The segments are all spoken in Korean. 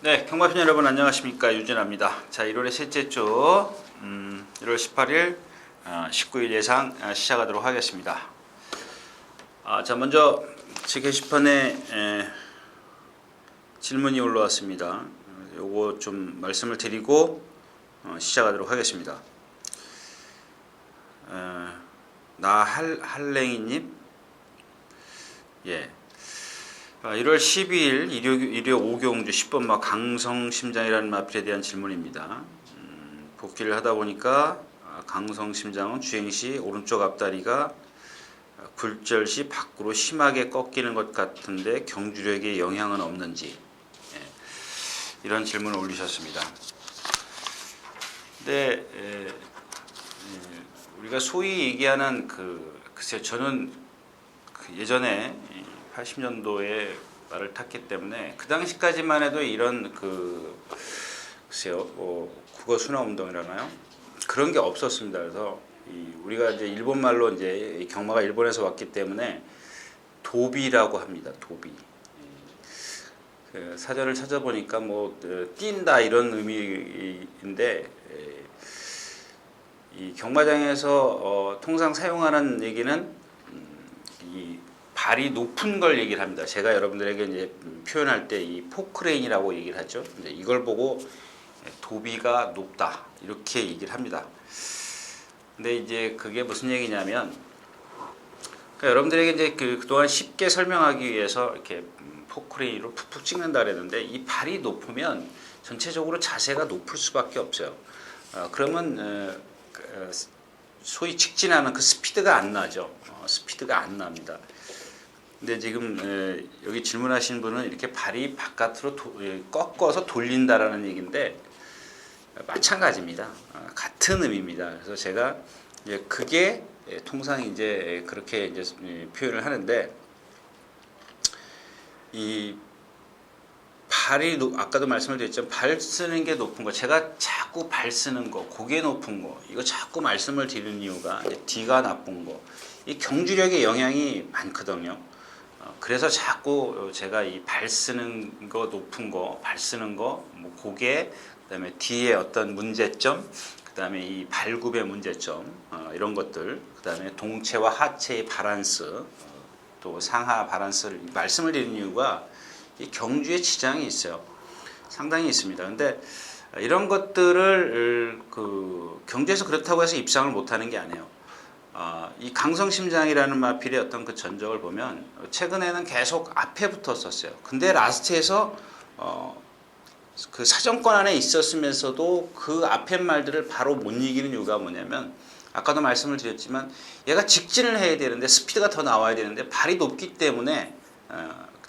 네, 경마편 여러분 안녕하십니까, 유진아입니다. 자, 1월의 셋째 주 1월 18일 19일 예상 시작하도록 하겠습니다. 자, 먼저 제 게시판에 질문이 올라왔습니다. 요거 좀 말씀을 드리고 시작하도록 하겠습니다. 나할랭이님, 예. 1월 12일 일요 오경주 10번마 강성심장이라는 마필에 대한 질문입니다. 복귀를 하다 보니까 강성심장은 주행시 오른쪽 앞다리가 굴절시 밖으로 심하게 꺾이는 것 같은데 경주력에 영향은 없는지, 이런 질문을 올리셨습니다. 근데 우리가 소위 얘기하는 글쎄요, 저는 예전에 80년도에 말을 탔기 때문에 그 당시까지만 해도 이런 글쎄요, 국어 순화 운동이라나요? 그런 게 없었습니다. 그래서 우리가 이제 일본 말로 이제 경마가 일본에서 왔기 때문에 도비라고 합니다. 도비. 사전을 찾아보니까 뭐 뛴다 이런 의미인데, 이 경마장에서 통상 사용하는 얘기는 이 발이 높은 걸 얘기를 합니다. 제가 여러분들에게 이제 표현할 때 이 포크레인이라고 얘기를 하죠. 이제 이걸 보고 도비가 높다 이렇게 얘기를 합니다. 근데 이제 그게 무슨 얘기냐면, 그러니까 여러분들에게 이제 그동안 쉽게 설명하기 위해서 이렇게 포크레인으로 푹푹 찍는다 그랬는데, 이 발이 높으면 전체적으로 자세가 높을 수밖에 없어요. 그러면 소위 직진하는 그 스피드가 안 나죠. 스피드가 안 납니다. 근데 지금 여기 질문하신 분은 이렇게 발이 바깥으로 꺾어서 돌린다라는 얘기인데 마찬가지입니다. 같은 의미입니다. 그래서 제가 그게 통상 이제 그렇게 이제 표현을 하는데, 이 발이 아까도 말씀을 드렸지만 발 쓰는 게 높은 거, 제가 자꾸 발 쓰는 거, 고개 높은 거, 이거 자꾸 말씀을 드리는 이유가 뒤가 나쁜 거, 이 경주력에 영향이 많거든요. 그래서 자꾸 제가 이 발 쓰는 거, 높은 거, 발 쓰는 거, 뭐 고개, 그다음에 뒤에 어떤 문제점, 그다음에 이 발굽의 문제점, 이런 것들, 그다음에 동체와 하체의 바란스, 또 상하 바란스를 말씀을 드리는 이유가 이 경주에 지장이 있어요. 상당히 있습니다. 근데 이런 것들을 경주에서 그렇다고 해서 입상을 못하는 게 아니에요. 이 강성심장이라는 마필의 어떤 그 전적을 보면 최근에는 계속 앞에 붙었었어요. 근데 라스트에서 그 사정권 안에 있었으면서도 그 앞에 말들을 바로 못 이기는 이유가 뭐냐면, 아까도 말씀을 드렸지만 얘가 직진을 해야 되는데 스피드가 더 나와야 되는데 발이 높기 때문에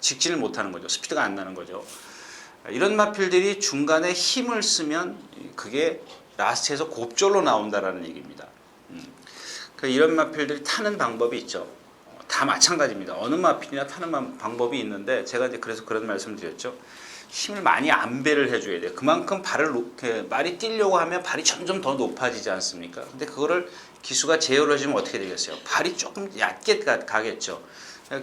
직진을 못하는 거죠. 스피드가 안 나는 거죠. 이런 마필들이 중간에 힘을 쓰면 그게 라스트에서 곱절로 나온다라는 얘기입니다. 이런 마필들이 타는 방법이 있죠. 다 마찬가지입니다. 어느 마필이나 타는 방법이 있는데, 제가 이제 그래서 그런 말씀을 드렸죠. 힘을 많이 안배를 해줘야 돼요. 그만큼 말이 뛰려고 하면 발이 점점 더 높아지지 않습니까? 근데 그거를 기수가 제어해주면 어떻게 되겠어요? 발이 조금 얕게 가겠죠.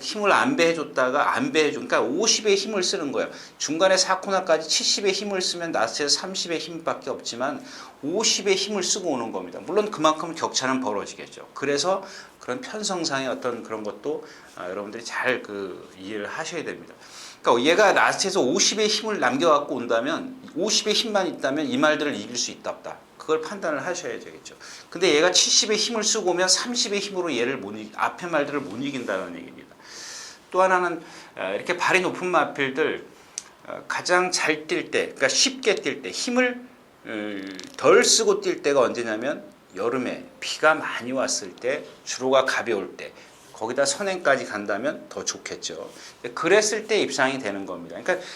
힘을 안배해줬다가 그러니까 50의 힘을 쓰는 거예요. 중간에 4코너까지 70의 힘을 쓰면 라스트에서 30의 힘밖에 없지만 50의 힘을 쓰고 오는 겁니다. 물론 그만큼 격차는 벌어지겠죠. 그래서 그런 편성상의 어떤 그런 것도 여러분들이 잘 이해를 하셔야 됩니다. 그러니까 얘가 라스트에서 50의 힘을 남겨갖고 온다면, 50의 힘만 있다면 이 말들을 이길 수 있다 없다, 그걸 판단을 하셔야 되겠죠. 근데 얘가 70의 힘을 쓰고 오면 30의 힘으로 앞에 말들을 못 이긴다는 얘기입니다. 또 하나는 이렇게 발이 높은 마필들 가장 잘 뛸 때, 그러니까 쉽게 뛸 때, 힘을 덜 쓰고 뛸 때가 언제냐면 여름에 비가 많이 왔을 때, 주로가 가벼울 때, 거기다 선행까지 간다면 더 좋겠죠. 그랬을 때 입상이 되는 겁니다. 그러니까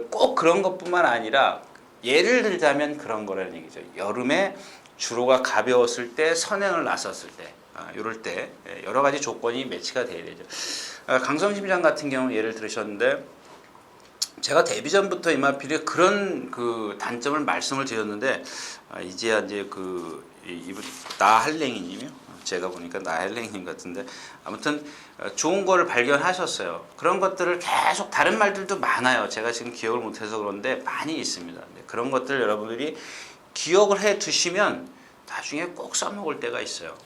꼭 그런 것뿐만 아니라, 예를 들자면 그런 거라는 얘기죠. 여름에 주로가 가벼웠을 때, 선행을 나섰을 때, 이럴 때 여러 가지 조건이 매치가 돼야 되죠. 강성심장 같은 경우 예를 들으셨는데, 제가 데뷔 전부터 이 마필이 그런 단점을 말씀을 드렸는데, 이제야 이제 이분 나할랭이님이요. 제가 보니까 나헬랭님 같은데 아무튼 좋은 거를 발견하셨어요. 그런 것들을 계속 다른 말들도 많아요. 제가 지금 기억을 못해서 그런데 많이 있습니다. 그런 것들 여러분들이 기억을 해 두시면 나중에 꼭 써먹을 때가 있어요.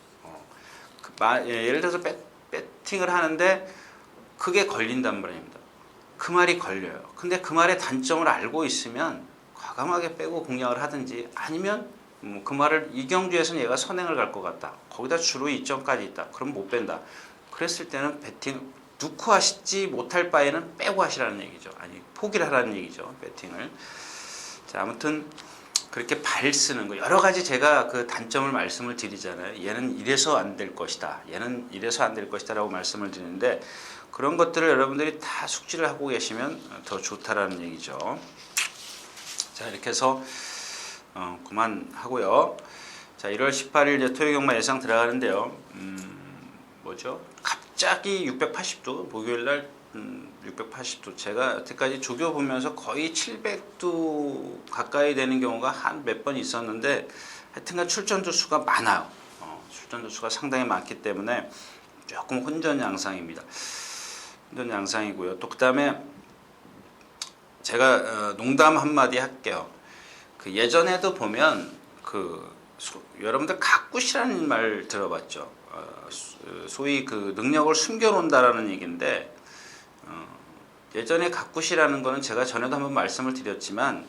예를 들어서 배팅을 하는데 그게 걸린단 말입니다. 그 말이 걸려요. 근데 그 말의 단점을 알고 있으면 과감하게 빼고 공략을 하든지 아니면 그 말을 이 경주에서는 얘가 선행을 갈 것 같다. 거기다 주로 이점까지 있다. 그럼 못 뺀다. 그랬을 때는 배팅 넣고 하시지 못할 바에는 빼고 하시라는 얘기죠. 아니 포기를 하라는 얘기죠. 배팅을. 자, 아무튼 그렇게 발 쓰는 거 여러 가지 제가 그 단점을 말씀을 드리잖아요. 얘는 이래서 안 될 것이다. 얘는 이래서 안 될 것이다라고 말씀을 드리는데 그런 것들을 여러분들이 다 숙지를 하고 계시면 더 좋다라는 얘기죠. 자, 이렇게 해서 그만하고요. 자, 1월 18일 이제 토요 경마 예상 들어가는데요. 뭐죠? 갑자기 680도 목요일 날 680도 제가 여태까지 조교 보면서 거의 700도 가까이 되는 경우가 한 몇 번 있었는데 하여튼간 출전주 수가 많아요. 출전주 수가 상당히 많기 때문에 조금 혼전 양상입니다. 혼전 양상이고요. 또 그 다음에 제가 농담 한마디 할게요. 그 예전에도 보면 여러분들 가꾸시라는 말 들어봤죠. 소위 그 능력을 숨겨놓는다라는 얘기인데 예전에 가꾸시라는 거는 제가 전에도 한번 말씀을 드렸지만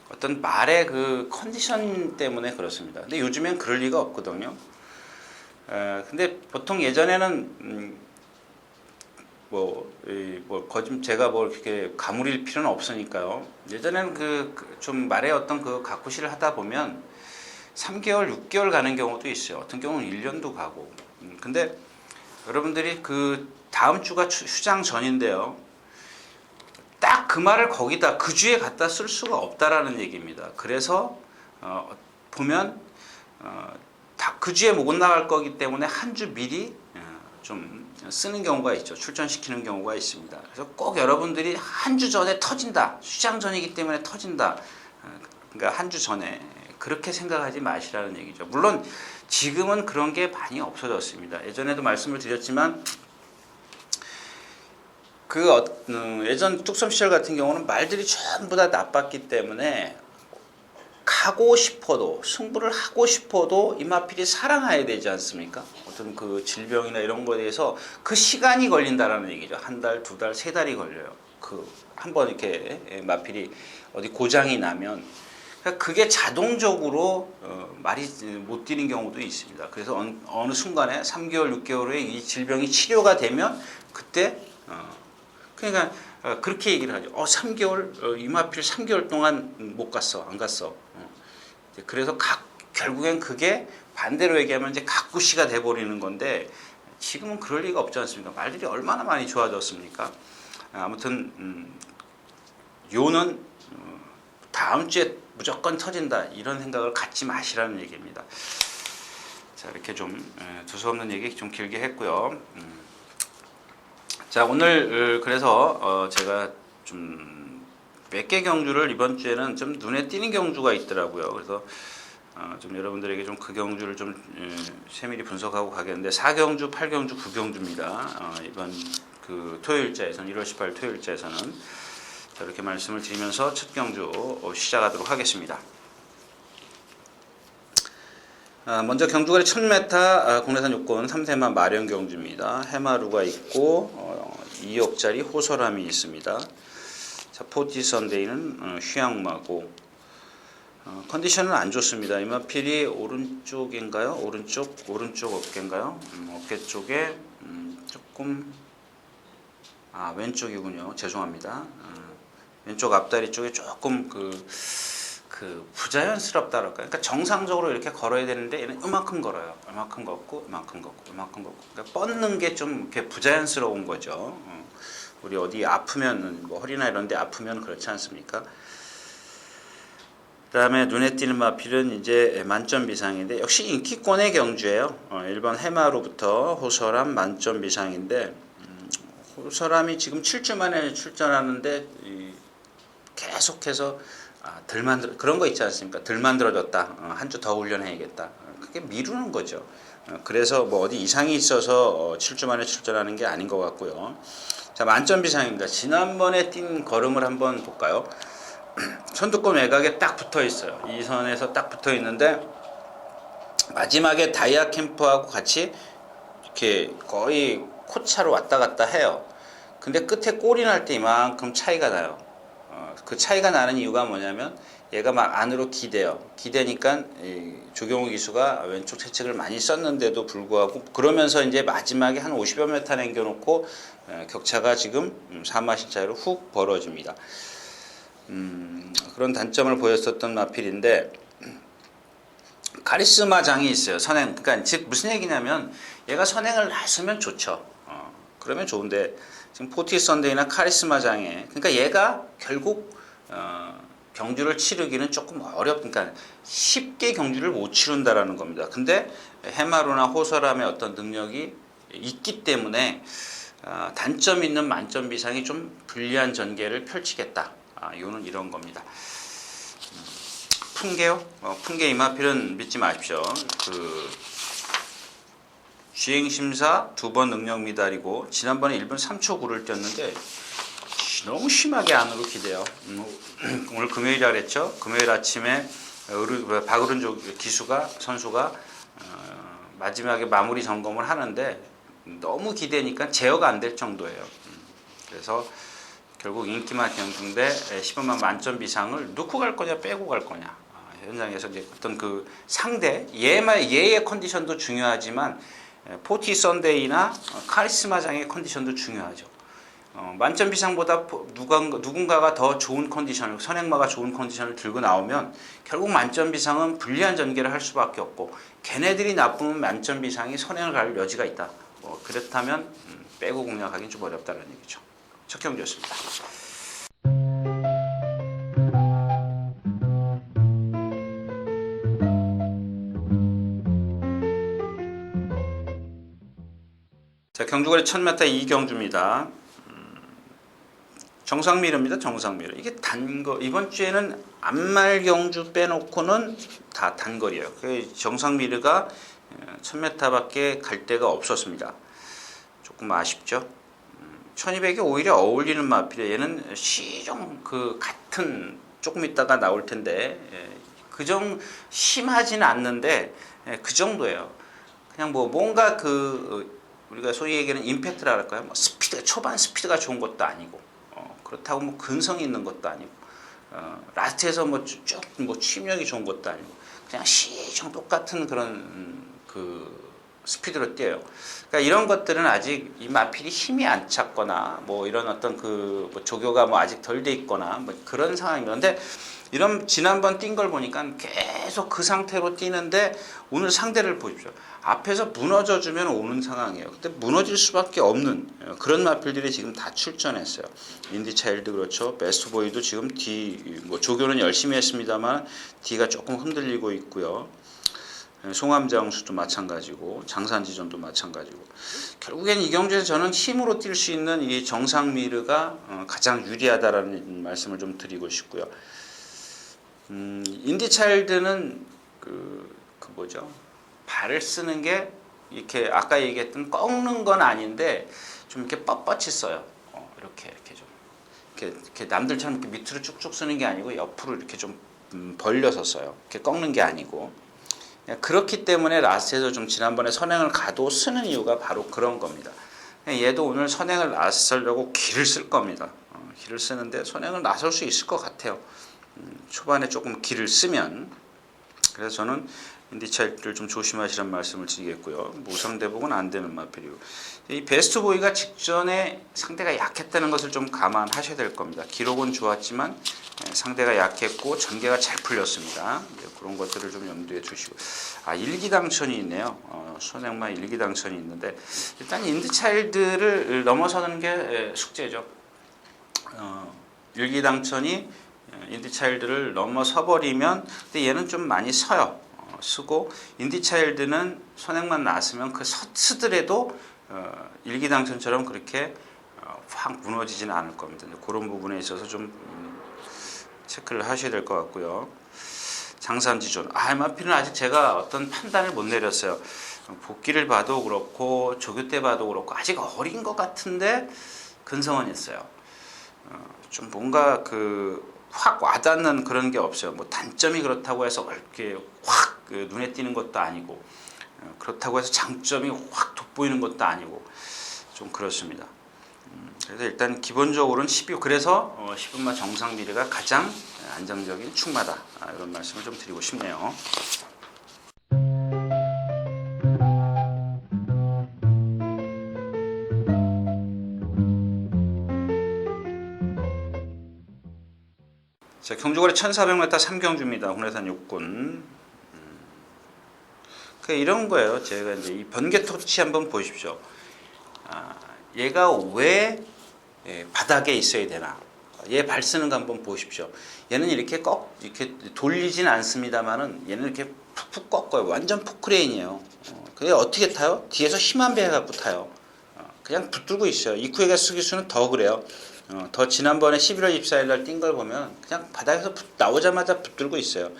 어떤 말의 그 컨디션 때문에 그렇습니다. 근데 요즘엔 그럴 리가 없거든요. 근데 보통 예전에는 제가 이렇게 가물일 필요는 없으니까요. 예전에는 좀 말의 어떤 그 가꾸시를 하다 보면 3개월, 6개월 가는 경우도 있어요. 어떤 경우는 1년도 가고. 근데 여러분들이 그 다음 주가 휴장 전인데요. 딱 그 말을 거기다 그 주에 갖다 쓸 수가 없다라는 얘기입니다. 그래서 보면 다 그 주에 못 나갈 거기 때문에 한 주 미리 좀 쓰는 경우가 있죠. 출전시키는 경우가 있습니다. 그래서 꼭 여러분들이 한 주 전에 터진다. 휴장 전이기 때문에 터진다. 그러니까 한 주 전에 그렇게 생각하지 마시라는 얘기죠. 물론 지금은 그런 게 많이 없어졌습니다. 예전에도 말씀을 드렸지만 예전 뚝섬 시절 같은 경우는 말들이 전부 다 나빴기 때문에 가고 싶어도 승부를 하고 싶어도 이마필이 살아나야 되지 않습니까? 어떤 그 질병이나 이런 거에 대해서 그 시간이 걸린다라는 얘기죠. 한 달, 두 달, 세 달이 걸려요. 한번 이렇게 마필이 어디 고장이 나면 그게 자동적으로 말이 못 뛰는 경우도 있습니다. 그래서 어느 순간에 3개월, 6개월 후에 이 질병이 치료가 되면 그때 그러니까 그렇게 얘기를 하죠. 3개월 이마필 3개월 동안 못 갔어, 안 갔어. 그래서 결국엔 그게 반대로 얘기하면 이제 가꾸시가 돼버리는 건데 지금은 그럴 리가 없지 않습니까? 말들이 얼마나 많이 좋아졌습니까? 아무튼 요는 다음 주에 무조건 터진다 이런 생각을 갖지 마시라는 얘기입니다. 자, 이렇게 좀 두서없는 얘기 좀 길게 했고요. 자, 오늘 그래서 제가 좀 몇 개 경주를 이번 주에는 좀 눈에 띄는 경주가 있더라고요. 그래서 좀 여러분들에게 좀 그 경주를 좀 세밀히 분석하고 가겠는데 4경주, 8경주, 9경주입니다. 이번 그 토요일자에서는 1월 18일 토요일자에서는 자, 이렇게 말씀을 드리면서 첫 경주 시작하도록 하겠습니다. 먼저 경주거리 1000m 국내산 요건 3세마 마련 경주입니다. 해마루가 있고 2억짜리 호설함이 있습니다. 자, 포티 선데이는 휴양마고 컨디션은 안 좋습니다. 이마필이 오른쪽인가요? 오른쪽 어깨인가요? 어깨 쪽에 조금 왼쪽이군요. 죄송합니다. 왼쪽 앞다리 쪽에 조금 부자연스럽다 그러니까 정상적으로 이렇게 걸어야 되는데 얘는 이만큼 걸어요. 이만큼 걷고 이만큼 걷고 이만큼 걷고 그러니까 뻗는 게 좀 이렇게 부자연스러운 거죠. 우리 어디 아프면 뭐 허리나 이런 데 아프면 그렇지 않습니까? 그다음에 눈에 띄는 마필은 이제 만점 비상인데 역시 인기권의 경주예요. 1번 해마로부터 호설함 만점 비상인데 호설함이 지금 7주 만에 출전하는데 계속해서 덜 만들어 그런 거 있지 않습니까? 덜 만들어졌다. 한 주 더 훈련해야겠다. 그게 미루는 거죠. 그래서 뭐 어디 이상이 있어서 7주 만에 출전하는 게 아닌 것 같고요. 자, 만점 비상입니다. 지난번에 뛴 걸음을 한번 볼까요? 선두권 외곽에 딱 붙어 있어요. 이 선에서 딱 붙어 있는데 마지막에 다이아 캠프하고 같이 이렇게 거의 코차로 왔다 갔다 해요. 근데 끝에 골이 날 때 이만큼 차이가 나요. 그 차이가 나는 이유가 뭐냐면 얘가 막 안으로 기대요. 기대니까 조경호 기수가 왼쪽 채찍을 많이 썼는데도 불구하고 그러면서 이제 마지막에 한 50여 m 남겨놓고 격차가 지금 4마신 차이로 훅 벌어집니다. 그런 단점을 보였었던 마필인데 카리스마 장이 있어요. 선행. 그러니까 즉 무슨 얘기냐면 얘가 선행을 놨으면 좋죠. 그러면 좋은데 지금 포티 선데이나 카리스마 장에 그러니까 얘가 결국 경주를 치르기는 조금 그러니까 쉽게 경주를 못 치른다라는 겁니다. 근데 해마루나 호서람의 어떤 능력이 있기 때문에 단점 있는 만점 비상이 좀 불리한 전개를 펼치겠다. 이거는 이런 겁니다. 풍계요? 풍계 이마필은 믿지 마십시오. 주행심사 2번 능력 미달이고 지난번에 1분 3초 9를 뛰었는데 너무 심하게 안으로 기대요. 오늘 금요일이라 그랬죠. 금요일 아침에 박으른 선수가 마지막에 마무리 점검을 하는데 너무 기대니까 제어가 안 될 정도예요. 그래서 결국 인기만 경주인데 15만 만점 비상을 넣고 갈 거냐 빼고 갈 거냐 현장에서 이제 어떤 그 상대 얘의 컨디션도 중요하지만 포티 선데이나 카리스마장의 컨디션도 중요하죠. 만점 비상보다 누군가가 더 좋은 컨디션을 선행마가 좋은 컨디션을 들고 나오면 결국 만점 비상은 불리한 전개를 할 수밖에 없고 걔네들이 나쁘면 만점 비상이 선행을 갈 여지가 있다. 그렇다면 빼고 공략하기는 좀 어렵다는 얘기죠. 첫 경주였습니다. 자, 경주거리 1000m 이경주입니다. 정상미르입니다. 정상미르. 이게 단거 이번 주에는 안말 경주 빼놓고는 다 단거리예요. 정상미르가 1000m밖에 갈 데가 없었습니다. 조금 아쉽죠. 1200이 오히려 어울리는 마필이에요. 얘는 시종 같은 조금 있다가 나올 텐데 심하지는 않는데 그 정도예요. 그냥 뭔가 우리가 소위 얘기하는 임팩트라 할까요? 초반 스피드가 좋은 것도 아니고 그렇다고 근성이 있는 것도 아니고 라스트에서 취임력이 좋은 것도 아니고 그냥 시종 똑같은 그런 스피드로 뛰어요. 그러니까 이런 것들은 아직 이 마필이 힘이 안 찼거나 이런 어떤 조교가 아직 덜 돼 있거나 그런 상황입니다. 근데 이런 지난번 뛴 걸 보니까 계속 그 상태로 뛰는데 오늘 상대를 보십시오. 앞에서 무너져 주면 오는 상황이에요. 근데 무너질 수밖에 없는 그런 마필들이 지금 다 출전했어요. 인디차일드 그렇죠. 베스트보이도 지금 조교는 열심히 했습니다만 D가 조금 흔들리고 있고요. 송암장수도 마찬가지고 장산지전도 마찬가지고 결국엔 이 경주에서 저는 힘으로 뛸 수 있는 이 정상미르가 가장 유리하다라는 말씀을 좀 드리고 싶고요. 인디차일드는 발을 쓰는 게 이렇게 아까 얘기했던 꺾는 건 아닌데 좀 이렇게 뻣뻣이 써요. 이렇게 남들처럼 이렇게 밑으로 쭉쭉 쓰는 게 아니고 옆으로 이렇게 좀 벌려서 써요. 이렇게 꺾는 게 아니고. 그렇기 때문에 라스트에서 좀 지난번에 선행을 가도 쓰는 이유가 바로 그런 겁니다. 얘도 오늘 선행을 나서려고 기를 쓸 겁니다. 기를 쓰는데 선행을 나설 수 있을 것 같아요. 초반에 조금 기를 쓰면. 그래서 저는 인디차일드를 좀 조심하시라는 말씀을 드리겠고요. 무상대복은 안 되는 마필이고. 이 베스트보이가 직전에 상대가 약했다는 것을 좀 감안하셔야 될 겁니다. 기록은 좋았지만 상대가 약했고 전개가 잘 풀렸습니다. 그런 것들을 좀 염두에 두시고. 일기당천이 있네요. 선행마 일기당천이 있는데 일단 인디차일드를 넘어서는 게 숙제죠. 일기당천이 인디차일드를 넘어서 버리면 근데 얘는 좀 많이 서요. 쓰고 인디차일드는 선행만 나왔으면 서더라도 일기당천처럼 그렇게 확 무너지지는 않을 겁니다. 그런 부분에 있어서 좀 체크를 하셔야 될 것 같고요. 장산지존. MRP는 아직 제가 어떤 판단을 못 내렸어요. 복귀를 봐도 그렇고 조교 때 봐도 그렇고 아직 어린 것 같은데 근성은 있어요. 좀 뭔가 확 와닿는 그런 게 없어요. 뭐 단점이 그렇다고 해서 이렇게 확 눈에 띄는 것도 아니고 그렇다고 해서 장점이 확 돋보이는 것도 아니고 좀 그렇습니다. 그래서 일단 기본적으로는 12, 그래서 10분마 정상 비례가 가장 안정적인 충마다, 이런 말씀을 좀 드리고 싶네요. 자, 경주거리 1400m 3경주입니다. 국내산 육군. 이런 거예요. 제가 이제 이 번개 토치 한번 보십시오. 얘가 왜 바닥에 있어야 되나? 얘 발 쓰는 거 한번 보십시오. 얘는 이렇게 이렇게 돌리진 않습니다만은 얘는 이렇게 푹푹 꺾어요. 완전 포크레인이에요. 그게 어떻게 타요? 뒤에서 힘한 배 갖고 타요. 그냥 붙들고 있어요. 이쿠에가 스기수는 더 그래요. 더 지난번에 11월 24일 날 뛴 걸 보면 그냥 바닥에서 나오자마자 붙들고 있어요.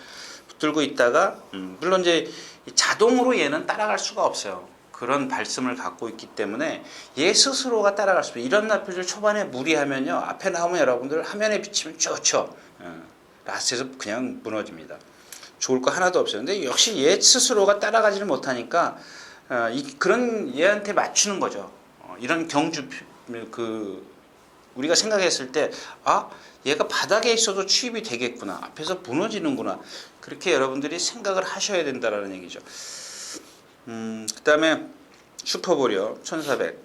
붙들고 있다가 물론 이제 자동으로 얘는 따라갈 수가 없어요. 그런 발성을 갖고 있기 때문에 얘 스스로가 따라갈 수 있어요. 이런 나필들 초반에 무리하면요, 앞에 나오면 여러분들 화면에 비치면 좋죠. 라스트에서 그냥 무너집니다. 좋을 거 하나도 없어요. 근데 역시 얘 스스로가 따라가지를 못하니까 그런 얘한테 맞추는 거죠. 이런 경주 우리가 생각했을 때 얘가 바닥에 있어도 취입이 되겠구나, 앞에서 무너지는구나, 그렇게 여러분들이 생각을 하셔야 된다라는 얘기죠. 그 다음에 슈퍼보리어 1400,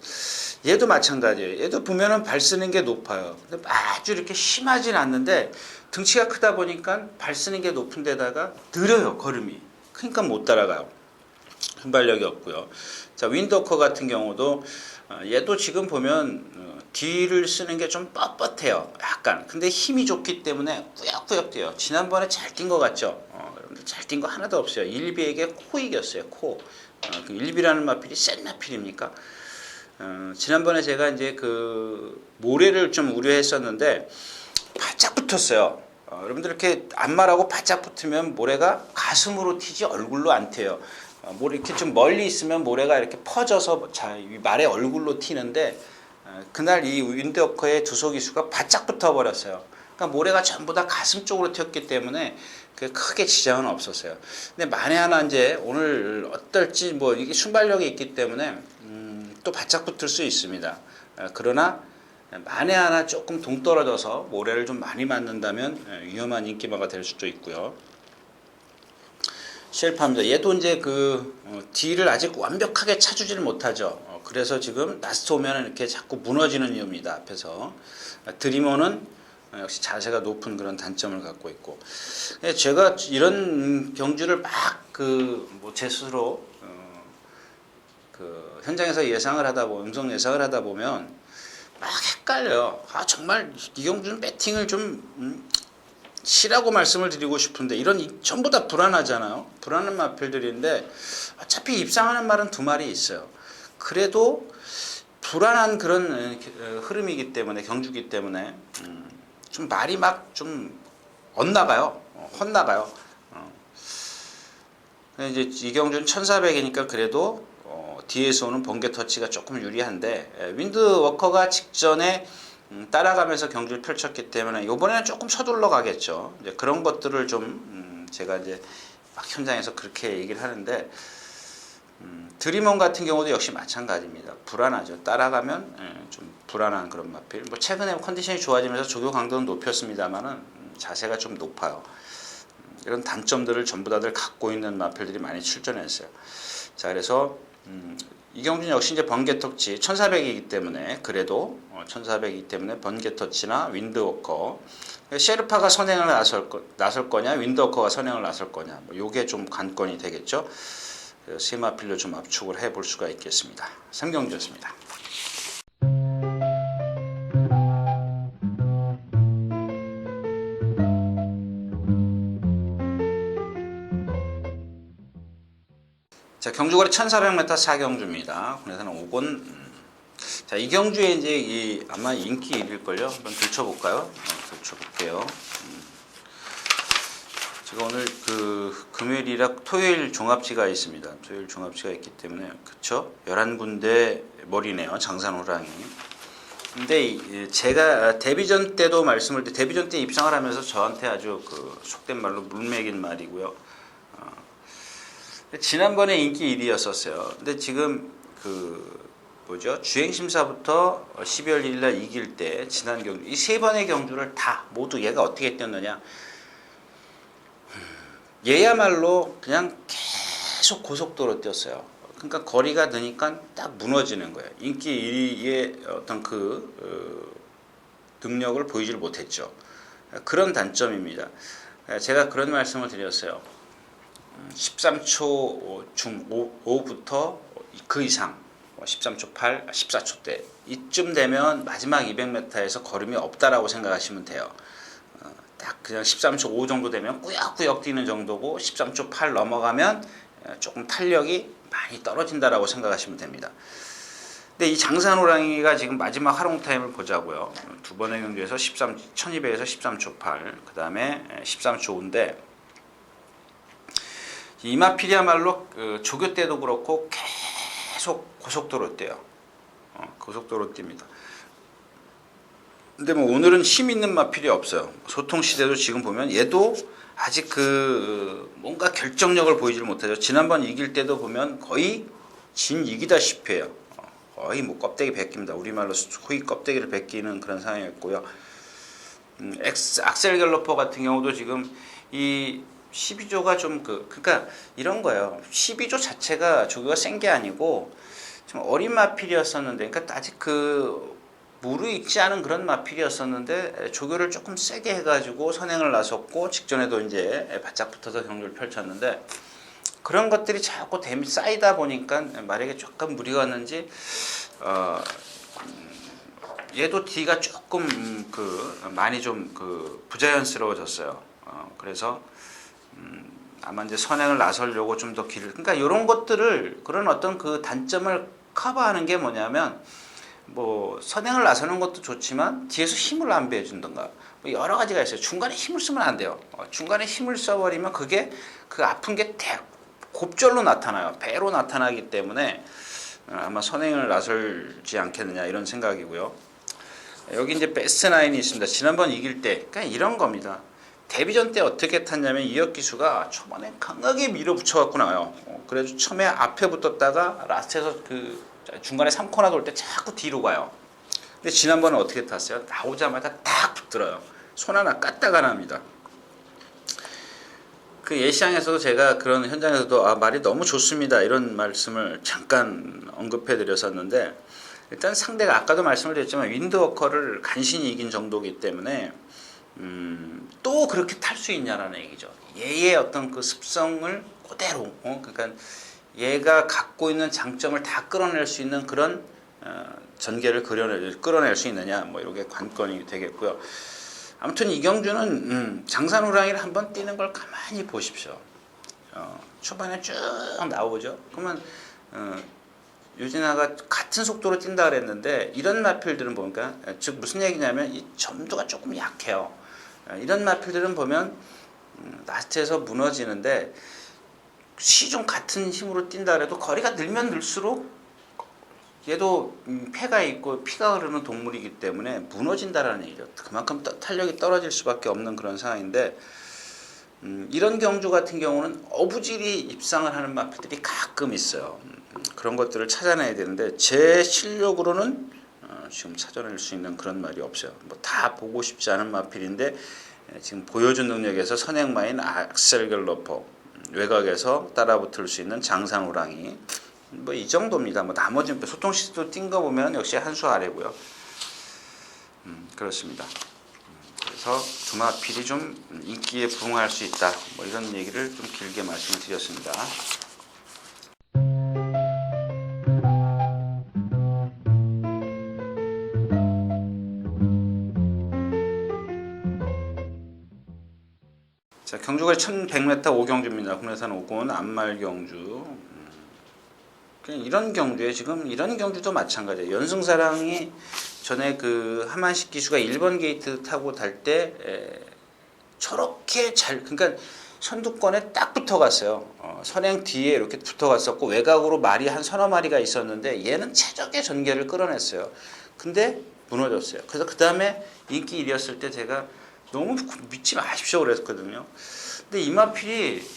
얘도 마찬가지예요. 얘도 보면은 발 쓰는 게 높아요. 근데 아주 이렇게 심하진 않는데 등치가 크다 보니까 발 쓰는 게 높은 데다가 느려요, 걸음이. 그러니까 못 따라가요. 순발력이 없고요. 자, 윈더커 같은 경우도 얘도 지금 보면 뒤를 쓰는 게 좀 뻣뻣해요. 약간. 근데 힘이 좋기 때문에 꾸역꾸역 뛰어요. 지난번에 잘 뛴 것 같죠? 여러분들 잘 뛴 거 하나도 없어요. 일비에게 코 이겼어요. 코. 일비라는 마필이 센 마필입니까? 지난번에 제가 이제 모래를 좀 우려했었는데 바짝 붙었어요. 여러분들 이렇게 안말하고 바짝 붙으면 모래가 가슴으로 튀지 얼굴로 안 튀어요. 모래 이렇게 좀 멀리 있으면 모래가 이렇게 퍼져서 말의 얼굴로 튀는데 그날 이 윈드워커의 두속이수가 바짝 붙어 버렸어요. 그러니까 모래가 전부 다 가슴 쪽으로 튀었기 때문에 크게 지장은 없었어요. 근데 만에 하나 이제 오늘 어떨지 뭐 이게 순발력이 있기 때문에 또 바짝 붙을 수 있습니다. 그러나 만에 하나 조금 동떨어져서 모래를 좀 많이 맞는다면 위험한 인기마가 될 수도 있고요. 쉘파입니다. 얘도 이제 D를 아직 완벽하게 차주지를 못하죠. 그래서 지금 라스트 오면 이렇게 자꾸 무너지는 이유입니다. 앞에서. 드리머는 역시 자세가 높은 그런 단점을 갖고 있고, 제가 이런 경주를 막 제 스스로 현장에서 예상을 하다 보면, 음성 예상을 하다 보면 막 헷갈려요. 정말 이 경주는 배팅을 좀 시라고 말씀을 드리고 싶은데 전부 다 불안하잖아요. 불안한 마필들인데 어차피 입상하는 말은 두 말이 있어요. 그래도 불안한 그런 흐름이기 때문에, 경주기 때문에 좀 말이 막 좀 엇나가요. 헛나가요. 이제 이 경주는 1400이니까 그래도 뒤에서 오는 번개 터치가 조금 유리한데, 윈드워커가 직전에 따라가면서 경주를 펼쳤기 때문에 이번에는 조금 서둘러 가겠죠. 이제 그런 것들을 좀 제가 이제 막 현장에서 그렇게 얘기를 하는데, 드리먼 같은 경우도 역시 마찬가지입니다. 불안하죠. 따라가면 좀 불안한 그런 마필. 뭐 최근에 컨디션이 좋아지면서 조교 강도는 높였습니다만은 자세가 좀 높아요. 이런 단점들을 전부 다들 갖고 있는 마필들이 많이 출전했어요. 자, 그래서 이 경주는 역시 이제 번개 터치 1400이기 때문에, 그래도 1400이기 때문에 번개 터치나 윈드워커, 셰르파가 선행을 나설 거냐, 윈드워커가 선행을 나설 거냐, 뭐 요게 좀 관건이 되겠죠. 세 마필로 좀 압축을 해볼 수가 있겠습니다. 3경주였습니다. 자, 경주거리 1400m 4경주입니다. 국내산은 5권. 자, 이 경주에 이제 아마 인기 1위일걸요. 한번 들춰볼까요? 들춰볼게요. 제가 오늘 그 금요일이라 토요일 종합지가 있습니다. 토요일 종합지가 있기 때문에 그쵸? 11군데 머리네요. 장산 호랑이. 근데 제가 데뷔전 때도 말씀을 데뷔전 때 입상을 하면서 저한테 아주 그 속된 말로 물먹인 말이고요. 지난번에 인기 1위였었어요. 근데 지금 그 뭐죠? 주행심사부터 12월 1일 날 이길 때 지난 경주 이 세 번의 경주를 다 모두 얘가 어떻게 뛰었느냐? 얘야말로 그냥 계속 고속도로 뛰었어요. 그러니까 거리가 느니까 딱 무너지는 거예요. 인기 1위의 어떤 그 능력을 보이질 못했죠. 그런 단점입니다. 제가 그런 말씀을 드렸어요. 13초 중 5부터 그 이상 13초 8, 14초 대 이쯤 되면 마지막 200m에서 걸음이 없다라고 생각하시면 돼요. 딱 그냥 13초 5 정도 되면 꾸역꾸역 뛰는 정도고 13초 8 넘어가면 조금 탄력이 많이 떨어진다라고 생각하시면 됩니다. 근데 이 장산호랑이가 지금 마지막 활용 타임을 보자고요. 두 번의 경주에서 1200에서 13초 8, 그 다음에 13초 5인데 이마필이야말로 그 조교 때도 그렇고 계속 고속도로 뛰어요. 고속도로 뜁니다. 근데 뭐 오늘은 힘 있는 마필이 없어요. 소통시대도 지금 보면 얘도 아직 그 뭔가 결정력을 보이질 못하죠. 지난번 이길 때도 보면 거의 진 이기다시피 해요. 거의 뭐 껍데기 벗깁니다. 우리말로 소위 껍데기를 벗기는 그런 상황이었고요. 악셀 갤러퍼 같은 경우도 지금 이 12조가 좀 그러니까 이런 거예요. 12조 자체가 조교가 센 게 아니고 좀 어린 마필이었었는데, 그러니까 아직 그 무르익지 않은 그런 마필이었었는데 조교를 조금 세게 해가지고 선행을 나섰고 직전에도 이제 바짝 붙어서 경주를 펼쳤는데 그런 것들이 자꾸 쌓이다 보니까 만약에 조금 무리가 왔는지 얘도 뒤가 조금 많이 좀 부자연스러워졌어요. 그래서 아마 이제 선행을 나서려고 좀 더 그러니까 이런 것들을 그런 어떤 그 단점을 커버하는 게 뭐냐면 뭐 선행을 나서는 것도 좋지만 뒤에서 힘을 안배해준던가 뭐 여러 가지가 있어요. 중간에 힘을 쓰면 안 돼요. 중간에 힘을 써버리면 그게 그 아픈 게 곱절로 나타나요. 배로 나타나기 때문에 아마 선행을 나설지 않겠느냐 이런 생각이고요. 여기 이제 베스트 나인이 있습니다. 지난번 이길 때 그러니까 이런 겁니다. 데뷔전 때 어떻게 탔냐면 이혁기수가 초반에 강하게 밀어붙여갖고 나와요. 그래서 처음에 앞에 붙었다가 라스트에서 그 중간에 3코너 돌 때 자꾸 뒤로 가요. 근데 지난번에 어떻게 탔어요? 나오자마자 딱 붙들어요. 손 하나 깠다가 납니다. 그 예시장에서도 제가 그런 현장에서도 말이 너무 좋습니다 이런 말씀을 잠깐 언급해 드렸었는데 일단 상대가 아까도 말씀을 드렸지만 윈드워커를 간신히 이긴 정도이기 때문에 또 그렇게 탈 수 있냐라는 얘기죠. 얘의 어떤 그 습성을 그대로 그러니까 얘가 갖고 있는 장점을 다 끌어낼 수 있는 그런 전개를 끌어낼 수 있느냐 뭐 이렇게 관건이 되겠고요. 아무튼 이경주는 장산호랑이를 한번 뛰는 걸 가만히 보십시오. 초반에 쭉 나오죠. 그러면 유진아가 같은 속도로 뛴다 그랬는데 이런 마필들은 보니까 즉 무슨 얘기냐면 이 점도가 조금 약해요. 이런 마필들은 보면 라스트에서 무너지는데 시중 같은 힘으로 뛴다 그래도 거리가 늘면 늘수록 얘도 폐가 있고 피가 흐르는 동물이기 때문에 무너진다라는 얘기죠. 그만큼 탄력이 떨어질 수밖에 없는 그런 상황인데 이런 경주 같은 경우는 어부질이 입상을 하는 마필들이 가끔 있어요. 그런 것들을 찾아내야 되는데 제 실력으로는 지금 찾아낼 수 있는 그런 말이 없어요. 뭐 다 보고 싶지 않은 마필인데 지금 보여준 능력에서 선행마인 악셀 갤러퍼, 외곽에서 따라붙을 수 있는 장산호랑이 뭐 이 정도입니다. 뭐 나머지 소통시도 뛴 거 보면 역시 한 수 아래고요. 그렇습니다. 그래서 두 마필이 좀 인기에 부응할 수 있다. 뭐 이런 얘기를 좀 길게 말씀을 드렸습니다. 자, 경주가 1100m 5경주입니다. 국내산 5군 안말경주. 그냥 이런 경주에 지금 이런 경주도 마찬가지예요. 연승사랑이 전에 그 하만식 기수가 1번 게이트 타고 달 때 저렇게 잘 그러니까 선두권에 딱 붙어갔어요. 선행 뒤에 이렇게 붙어갔었고 외곽으로 말이 한 서너 마리가 있었는데 얘는 최적의 전개를 끌어냈어요. 근데 무너졌어요. 그래서 그 다음에 인기 1위였을 때 제가 너무 믿지 마십시오 그랬거든요. 근데 이마필이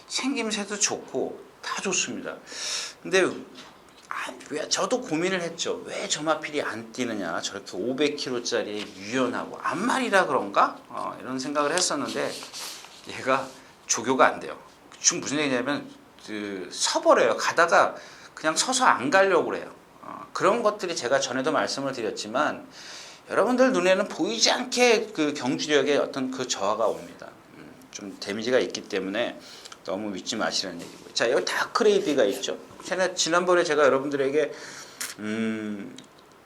생김새도 좋고 다 좋습니다. 근데 왜 저도 고민을 했죠. 왜 저 마필이 안 뛰느냐. 저렇게 500kg짜리 유연하고 앞말이라 그런가? 이런 생각을 했었는데 얘가 조교가 안 돼요. 지금 무슨 얘기냐면 서버려요. 가다가 그냥 서서 안 가려고 그래요. 그런 것들이 제가 전에도 말씀을 드렸지만 여러분들 눈에는 보이지 않게 그 경주력에 어떤 그 저하가 옵니다. 좀 데미지가 있기 때문에 너무 믿지 마시라는 얘기고요. 자, 여기 다크레이드가 있죠. 지난번에 제가 여러분들에게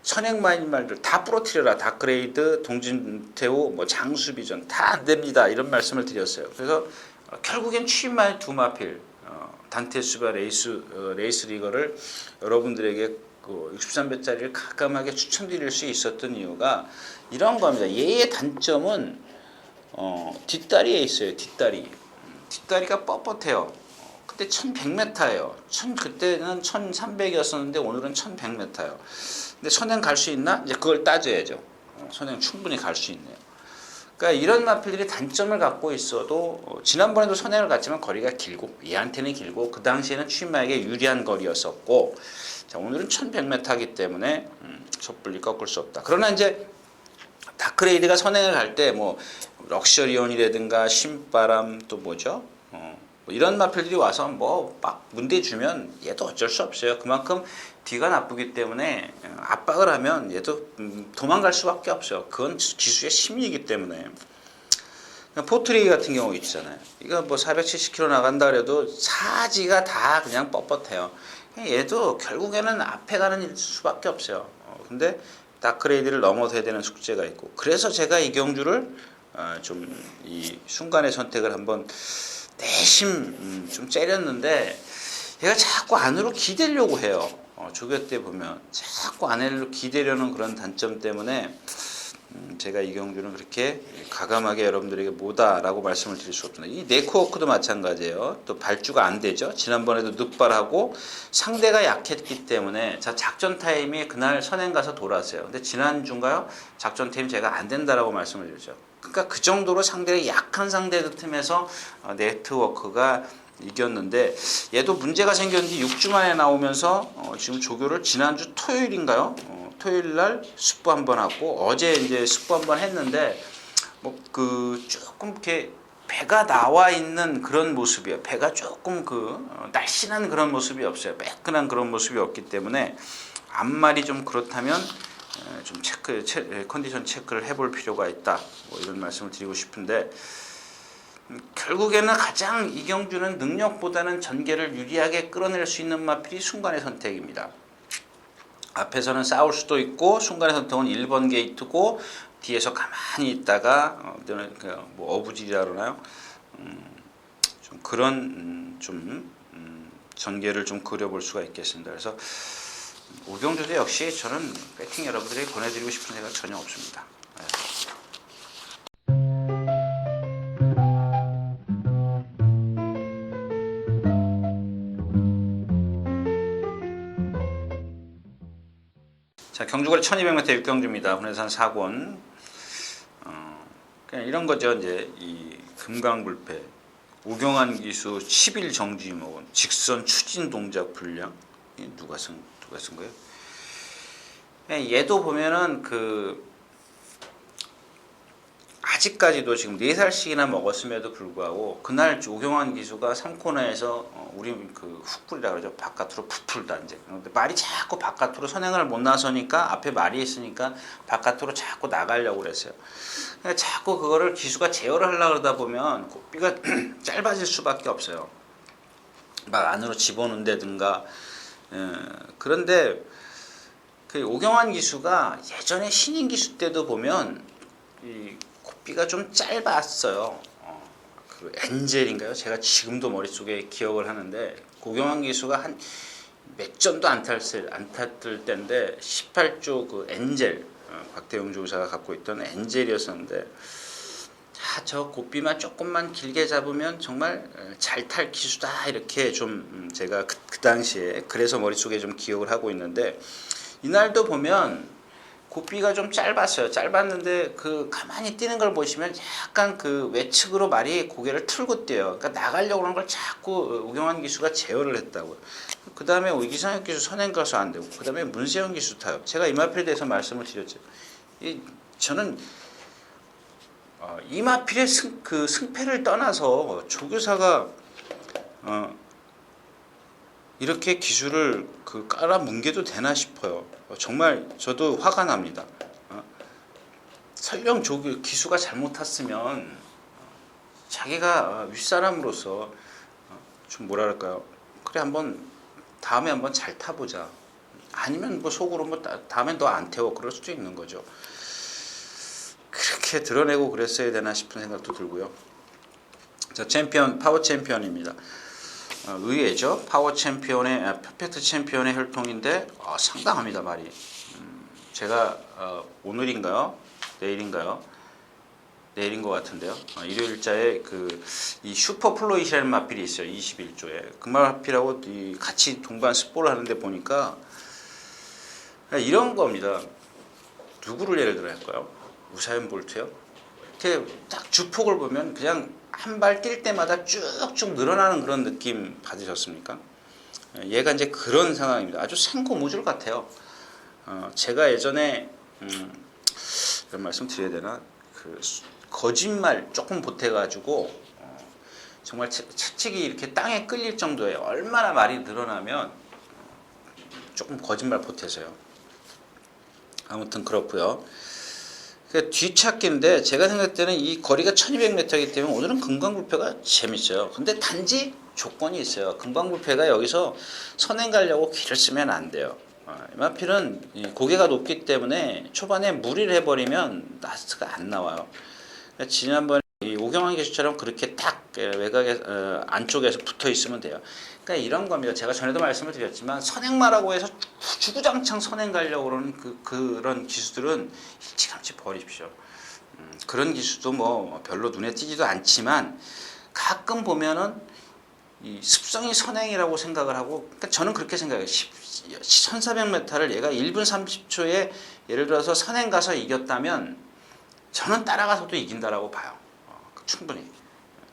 선행마인 말들 다 부러뜨려라. 다크레이드, 동진태우, 뭐 장수비전 다 안 됩니다. 이런 말씀을 드렸어요. 그래서 결국엔 취임마인 두 마필, 단테수바 레이스 리거를 여러분들에게 그 63배짜리를 가감하게 추천드릴 수 있었던 이유가 이런 겁니다. 얘의 단점은 뒷다리에 있어요. 뒷다리가 뻣뻣해요. 그때 1100m예요. 그때는 1300이었었는데 오늘은 1100m예요. 근데 선행 갈 수 있나? 이제 그걸 따져야죠. 선행 충분히 갈 수 있네요. 그러니까 이런 마필들이 단점을 갖고 있어도 지난번에도 선행을 갔지만 거리가 길고 얘한테는 길고 그 당시에는 취임마에게 유리한 거리였었고 자, 오늘은 1100m이기 때문에 섣불리 꺾을 수 없다. 그러나 이제 다크레이드가 선행을 갈 때 뭐 럭셔리온이라든가 신바람 또 뭐죠? 뭐 이런 마필들이 와서 뭐 막 문대 주면 얘도 어쩔 수 없어요. 그만큼 뒤가 나쁘기 때문에 압박을 하면 얘도 도망갈 수밖에 없어요. 그건 기수의 심리이기 때문에. 포트리 같은 경우 있잖아요. 이거 뭐 470km 나간다 그래도 사지가 다 그냥 뻣뻣해요. 얘도 결국에는 앞에 가는 수밖에 없어요. 근데 다크레이드를 넘어서야 되는 숙제가 있고 그래서 제가 이 경주를 좀 이 순간의 선택을 한번 내심 좀 째렸는데 얘가 자꾸 안으로 기대려고 해요. 조교 때 보면 자꾸 안으로 기대려는 그런 단점 때문에 제가 이 경주는 그렇게 가감하게 여러분들에게 뭐다라고 말씀을 드릴 수 없습니다. 이 네크워크도 마찬가지예요. 또 발주가 안 되죠. 지난번에도 늑발하고 상대가 약했기 때문에 자 작전 타임이 그날 선행 가서 돌았어요. 근데 지난주인가요? 작전 타임 제가 안 된다라고 말씀을 드렸죠. 그러니까 그 정도로 상대가 약한 상대들 틈에서 네트워크가 이겼는데 얘도 문제가 생겼는데 6주 만에 나오면서 지금 조교를 지난주 토요일인가요? 토요일 날 숙부 한번 하고 어제 이제 숙부 한번 했는데 뭐 그 조금 이렇게 배가 나와 있는 그런 모습이에요. 배가 조금 날씬한 그런 모습이 없어요. 매끈한 그런 모습이 없기 때문에 앞말이 좀 그렇다면 좀 컨디션 체크를 해볼 필요가 있다. 뭐 이런 말씀을 드리고 싶은데 결국에는 가장 이경주는 능력보다는 전개를 유리하게 끌어낼 수 있는 마필이 순간의 선택입니다. 앞에서는 싸울 수도 있고 순간의 선택은 1번 게이트고 뒤에서 가만히 있다가 뭐 어부질이라 그러나요? 좀 그런 전개를 좀 그려볼 수가 있겠습니다. 그래서 우경주도 역시 저는 배팅 여러분들에게 보내드리고 싶은 생각 전혀 없습니다. 자, 경주거리 1200m 육경주입니다. hun해산 4권. 그냥 이런 거죠. 이제 이 금강불패, 우경한 기수 10일 정지목은 직선 추진 동작 불량. 누가 쓴 거예요? 얘도 보면은 아직까지도 지금 4살씩이나 먹었음에도 불구하고 그날 오경환 기수가 3코너에서 우리 훅불이라 그러죠. 바깥으로 푹풀 단제. 근데 말이 자꾸 바깥으로 선행을 못 나서니까 앞에 말이 있으니까 바깥으로 자꾸 나가려고 그랬어요. 그러니까 자꾸 그거를 기수가 제어를 하려고 그러다 보면 고삐가 짧아질 수밖에 없어요. 막 안으로 집어넣는다든가. 그런데 그 오경환 기수가 예전에 신인 기수 때도 보면 이 고삐가 좀 짧았어요. 그 엔젤인가요? 제가 지금도 머릿속에 기억을 하는데 고경환 기수가 한 몇 점도 안 탔을 때인데 18조 그 엔젤 박대용 조사가 갖고 있던 엔젤이었었는데 저 고삐만 조금만 길게 잡으면 정말 잘 탈 기수다 이렇게 좀 제가 그 당시에 그래서 머릿속에 좀 기억을 하고 있는데 이날도 보면 고삐가 좀 짧았어요. 짧았는데 그 가만히 뛰는 걸 보시면 약간 그 외측으로 말이 고개를 틀고 뛰어요. 그러니까 나가려고 하는 걸 자꾸 우경환 기수가 제어를 했다고요. 그 다음에 이기상혁 기수 선행 가서 안 되고 그 다음에 문세영 기수 타요. 제가 이마필에 대해서 말씀을 드렸죠. 저는 이마필의 승패를 떠나서 조교사가 이렇게 기술을 깔아 뭉개도 되나 싶어요. 정말 저도 화가 납니다. 설령 기수가 잘못 탔으면 자기가 윗사람으로서 좀 뭐랄까요? 그래 다음에 한번 잘 타보자. 아니면 뭐 속으로 뭐 다음엔 너 안 태워 그럴 수도 있는 거죠. 그렇게 드러내고 그랬어야 되나 싶은 생각도 들고요. 자, 파워 챔피언입니다. 의외죠. 파워 챔피언의 퍼펙트 챔피언의 혈통인데 상당합니다 말이. 제가 오늘인가요? 내일인 것 같은데요. 일요일자에 이 슈퍼 플로이시라는 마필이 있어요. 21조에 그 마필하고 같이 동반 스포를 하는데 보니까 이런 겁니다. 누구를 예를 들어 할까요? 우사인 볼트요. 이렇게 딱 주폭을 보면 그냥 한 발 뛸 때마다 쭉쭉 늘어나는 그런 느낌 받으셨습니까? 얘가 이제 그런 상황입니다. 아주 생고무줄 같아요. 제가 예전에 이런 말씀 드려야 되나? 거짓말 조금 보태가지고 정말 채찍이 이렇게 땅에 끌릴 정도에 얼마나 말이 늘어나면 조금 거짓말 보태서요. 아무튼 그렇고요. 뒤찾기인데 제가 생각할 때는 이 거리가 1200m이기 때문에 오늘은 금강불패가 재밌어요. 근데 단지 조건이 있어요. 금강불패가 여기서 선행 가려고 길을 쓰면 안 돼요. 이마필은 고개가 높기 때문에 초반에 무리를 해버리면 라스트가 안 나와요. 지난번에 오경환 기수처럼 그렇게 딱 외곽에 안쪽에서 붙어 있으면 돼요. 그러니까 이런 겁니다. 제가 전에도 말씀을 드렸지만 선행마라고 해서 주구장창 선행 가려고 그러는 그런 기수들은 일찌감치 버리십시오. 그런 기수도 뭐 별로 눈에 띄지도 않지만 가끔 보면은 이 습성이 선행이라고 생각을 하고, 그러니까 저는 그렇게 생각해요. 1400m를 얘가 1분 30초에 예를 들어서 선행 가서 이겼다면 저는 따라가서도 이긴다라고 봐요. 충분히.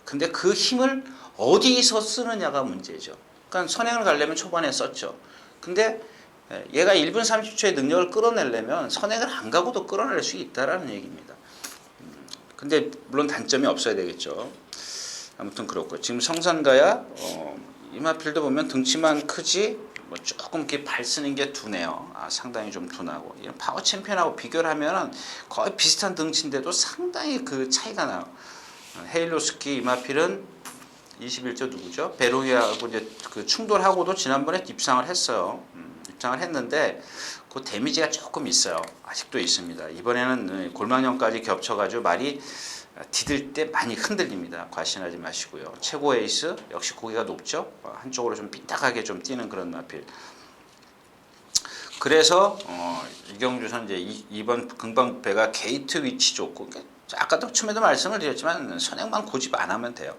근데 그 힘을 어디서 쓰느냐가 문제죠. 그러니까 선행을 가려면 초반에 썼죠. 근데 얘가 1분 30초의 능력을 끌어내려면 선행을 안 가고도 끌어낼 수 있다라는 얘기입니다. 근데 물론 단점이 없어야 되겠죠. 아무튼 그렇고 지금 성산가야 이마필도 보면 등치만 크지 뭐 조금 이렇게 발 쓰는 게 두네요. 상당히 좀 둔하고 이런 파워 챔피언하고 비교를 하면은 거의 비슷한 등치인데도 상당히 그 차이가 나요. 헤일로스키 이마필은 21조 누구죠? 베로이하고 이제 충돌하고도 지난번에 입상을 했어요. 입상을 했는데 그 데미지가 조금 있어요. 아직도 있습니다. 이번에는 골망년까지 겹쳐가지고 말이 디딜 때 많이 흔들립니다. 과신하지 마시고요. 최고 에이스 역시 고개가 높죠. 한쪽으로 좀 삐딱하게 좀 뛰는 그런 마필. 그래서 이경주 선제 이번 금방배가 게이트 위치 좋고, 아까도 처음에도 말씀을 드렸지만 선행만 고집 안 하면 돼요.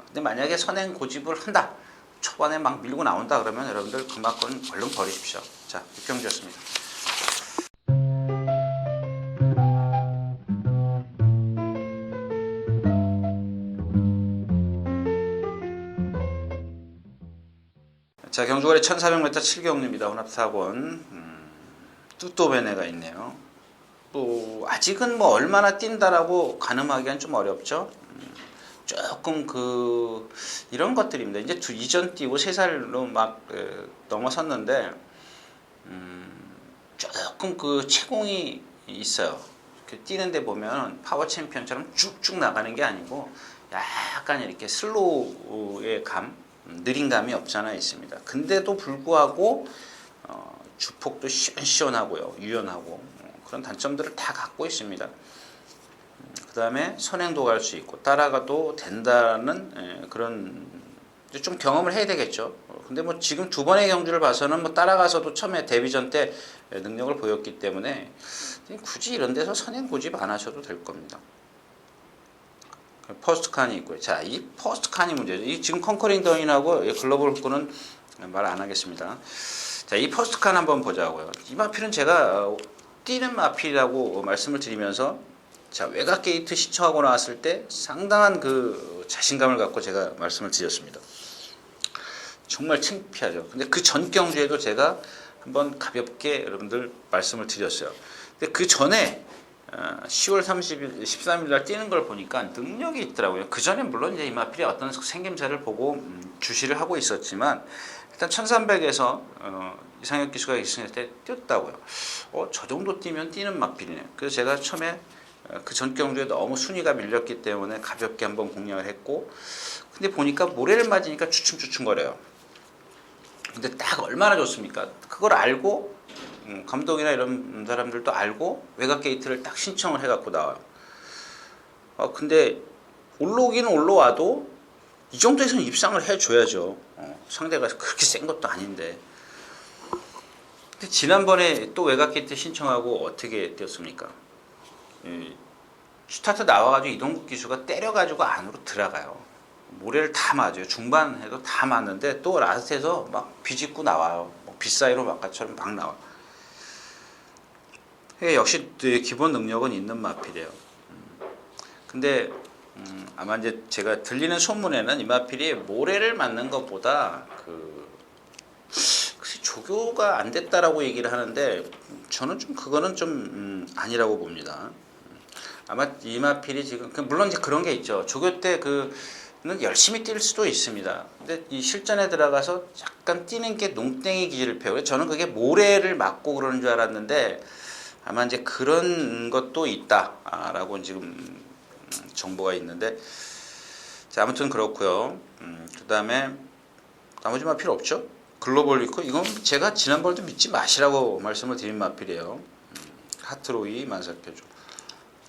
근데 만약에 선행 고집을 한다, 초반에 막 밀고 나온다 그러면 여러분들 그만큼 얼른 버리십시오. 자, 육경주였습니다. 자, 경주거리 1400m 7경루입니다. 혼합사건 뚜또베네가 있네요. 또 아직은 뭐 얼마나 뛴다라고 가늠하기는 좀 어렵죠. 조금 이런 것들입니다. 이제 이전 뛰고 3살로 막 넘어섰는데 조금 체공이 있어요. 뛰는데 보면 파워 챔피언처럼 쭉쭉 나가는 게 아니고 약간 이렇게 슬로우의 느린 감이 없잖아 있습니다. 근데도 불구하고 주폭도 시원시원하고요, 유연하고 그런 단점들을 다 갖고 있습니다. 그 다음에 선행도 갈 수 있고 따라가도 된다는 그런 좀 경험을 해야 되겠죠. 근데 뭐 지금 두 번의 경주를 봐서는 뭐 따라가서도 처음에 데뷔전 때 능력을 보였기 때문에 굳이 이런 데서 선행 고집 안 하셔도 될 겁니다. 퍼스트 칸이 있고요. 자, 이 퍼스트 칸이 문제죠. 이 지금 컨커링 더인하고 글로벌 훅은 말 안 하겠습니다. 자, 이 퍼스트 칸 한번 보자고요. 이 마필은 제가 뛰는 마필이라고 말씀을 드리면서 자, 외곽 게이트 신청하고 나왔을 때 상당한 그 자신감을 갖고 제가 말씀을 드렸습니다. 정말 창피하죠. 근데 그 전 경주에도 제가 한번 가볍게 여러분들 말씀을 드렸어요. 근데 그 전에 10월 30일, 13일 날 뛰는 걸 보니까 능력이 있더라고요. 그 전에 물론 이제 이마필이 어떤 생김새를 보고 주시를 하고 있었지만 일단 1300에서 이상혁 기수가 있을 때 뛰었다고요. 저 정도 뛰면 뛰는 마필이네요. 그래서 제가 처음에 그 전 경주에 너무 순위가 밀렸기 때문에 가볍게 한번 공략을 했고, 근데 보니까 모래를 맞으니까 주춤주춤거려요. 근데 딱 얼마나 좋습니까? 그걸 알고 감독이나 이런 사람들도 알고 외곽 게이트를 딱 신청을 해갖고 나와요. 근데 올라오기는 올라와도 이 정도에서는 입상을 해줘야죠. 상대가 그렇게 센 것도 아닌데. 근데 지난번에 또 외곽 게이트 신청하고 어떻게 뛰었습니까? 스타트 나와가지고 이동국 기수가 때려가지고 안으로 들어가요. 모래를 다 맞아요. 중반에도 다 맞는데 또 라스트에서 막 비집고 나와요. 빗사이로 막가처럼 막 나와요. 역시 기본 능력은 있는 마필이에요. 근데 아마 이제 제가 들리는 소문에는 이 마필이 모래를 맞는 것보다 조교가 안 됐다라고 얘기를 하는데 저는 좀 그거는 좀 아니라고 봅니다. 아마 이 마필이 지금 물론 이제 그런 게 있죠. 조교 때 는 열심히 뛸 수도 있습니다. 근데 이 실전에 들어가서 약간 뛰는 게 농땡이 기질을 펴요. 저는 그게 모래를 맞고 그러는 줄 알았는데 아마 이제 그런 것도 있다라고 지금 정보가 있는데, 자, 아무튼 그렇고요. 그다음에 나머지 마필 없죠? 글로벌 위크 이건 제가 지난번에도 믿지 마시라고 말씀을 드린 마필이에요. 하트로이 만삭해줘.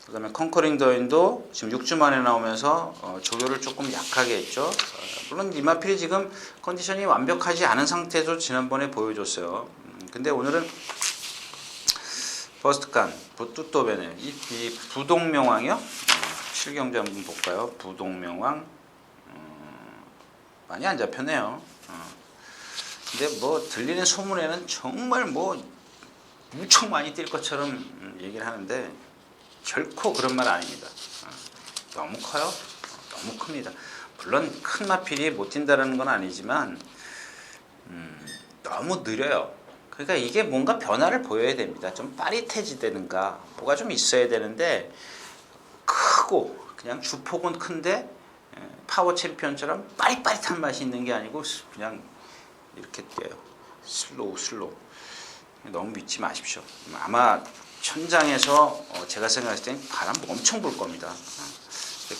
그 다음에 컨커링 더인도 지금 6주 만에 나오면서 조교를 조금 약하게 했죠. 물론 이마필이 지금 컨디션이 완벽하지 않은 상태에서 지난번에 보여줬어요. 근데 오늘은 퍼스트칸, 뚜또베네 이 부동명왕이요. 실경제 한번 볼까요? 부동명왕 많이 안 잡혔네요. 근데 뭐 들리는 소문에는 정말 뭐 무척 많이 뛸 것처럼 얘기를 하는데 결코 그런 말 아닙니다. 너무 커요. 너무 큽니다. 물론 큰 마필이 못 뛴다는 건 아니지만 너무 느려요. 그러니까 이게 뭔가 변화를 보여야 됩니다. 좀 빠릿해지다든가 뭐가 좀 있어야 되는데 크고 그냥 주폭은 큰데 파워 챔피언처럼 빠릿빠릿한 맛이 있는 게 아니고 그냥 이렇게 뛰어요. 슬로우. 너무 믿지 마십시오. 아마 천장에서 제가 생각했을 땐 바람 엄청 불 겁니다.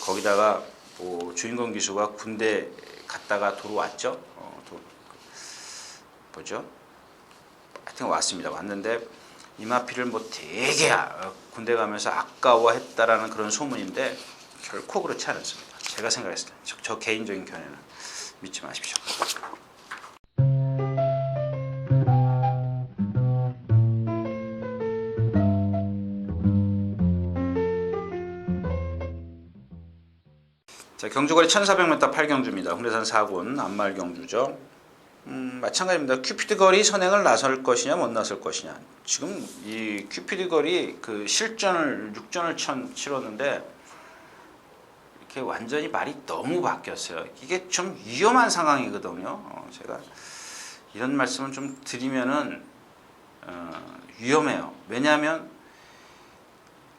거기다가 뭐 주인공 기수가 군대 갔다가 돌아왔죠. 뭐죠? 하여튼 왔습니다. 왔는데 이마필을 뭐 되게 군대 가면서 아까워했다라는 그런 소문인데 결코 그렇지 않았습니다. 제가 생각했을 때 저 개인적인 견해는 믿지 마십시오. 자, 경주거리 1400m 8경주입니다. 홍대산 4군 안말 경주죠. 마찬가지입니다. 큐피드 거리 선행을 나설 것이냐 못 나설 것이냐. 지금 이 큐피드 거리 실전을 6전을 치렀는데 이렇게 완전히 말이 너무 바뀌었어요. 이게 좀 위험한 상황이거든요. 제가 이런 말씀을 좀 드리면은 위험해요. 왜냐하면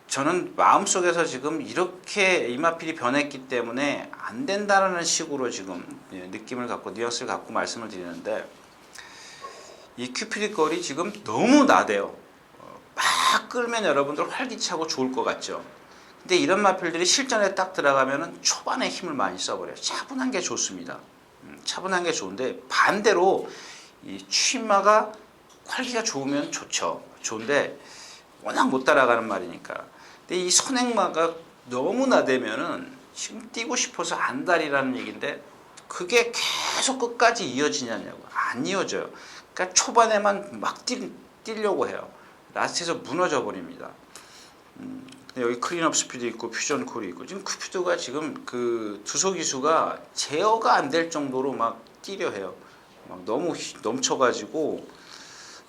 저는 마음속에서 지금 이렇게 이마필이 변했기 때문에 안 된다는 식으로 지금 느낌을 갖고 뉘앙스를 갖고 말씀을 드리는데 이 큐피드 거리 지금 너무 나대요. 막 끌면 여러분들 활기차고 좋을 것 같죠. 근데 이런 마필들이 실전에 딱 들어가면은 초반에 힘을 많이 써버려요. 차분한 게 좋습니다. 차분한 게 좋은데 반대로 이 취마가 활기가 좋으면 좋죠. 좋은데 워낙 못 따라가는 말이니까. 근데 이 선행마가 너무 나대면은 지금 뛰고 싶어서 안달이라는 얘기인데 그게 계속 끝까지 이어지냐고. 안 이어져요. 그러니까 초반에만 막 뛰려고 해요. 라스트에서 무너져 버립니다. 여기 클린업 스피드 있고 퓨전 콜이 있고 지금 큐피드가 지금 그 주소 기수가 제어가 안 될 정도로 막 뛰려 해요. 막 너무 넘쳐가지고.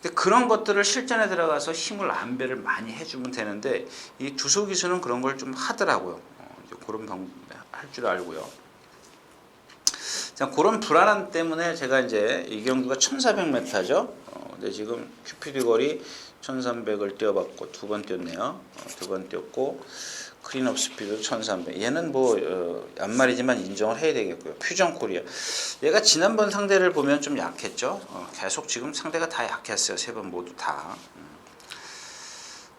근데 그런 것들을 실전에 들어가서 힘을 안배를 많이 해주면 되는데 이 주소 기수는 그런 걸 좀 하더라고요. 이제 그런 방법 할 줄 알고요. 자, 그런 불안함 때문에 제가 이제 이경주가 1400m죠. 근데 지금 큐피드 거리 1300을 뛰어봤고 두 번 뛰었네요. 두 번 뛰었고 클린업 스피드 1300. 얘는 뭐 앞말이지만 인정을 해야 되겠고요. 퓨전 코리아. 얘가 지난번 상대를 보면 좀 약했죠. 계속 지금 상대가 다 약했어요. 세 번 모두 다.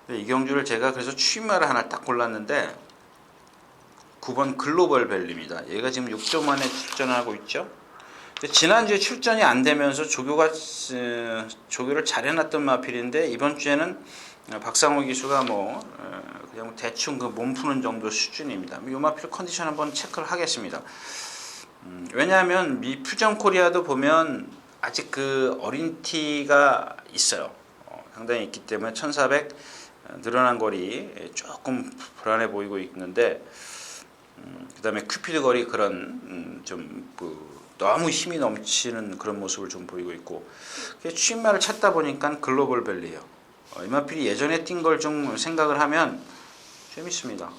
이경주를 제가 그래서 추임말을 하나 딱 골랐는데 9번 글로벌 밸리입니다. 얘가 지금 6점 안에 출전하고 있죠. 지난주에 출전이 안 되면서 조교를 잘 해놨던 마필인데 이번 주에는 박상호 기수가 뭐 그냥 대충 그 몸 푸는 정도 수준입니다. 이 마필 컨디션 한번 체크를 하겠습니다. 왜냐하면 미 퓨전 코리아도 보면 아직 그 어린 티가 있어요. 상당히 있기 때문에 1400 늘어난 거리 조금 불안해 보이고 있는데 그 다음에 큐피드 거리 그런 너무 힘이 넘치는 그런 모습을 좀 보이고 있고 추임말을 찾다 보니까 글로벌 밸리예요. 이마필이 예전에 뛴 걸 좀 생각을 하면 재밌습니다.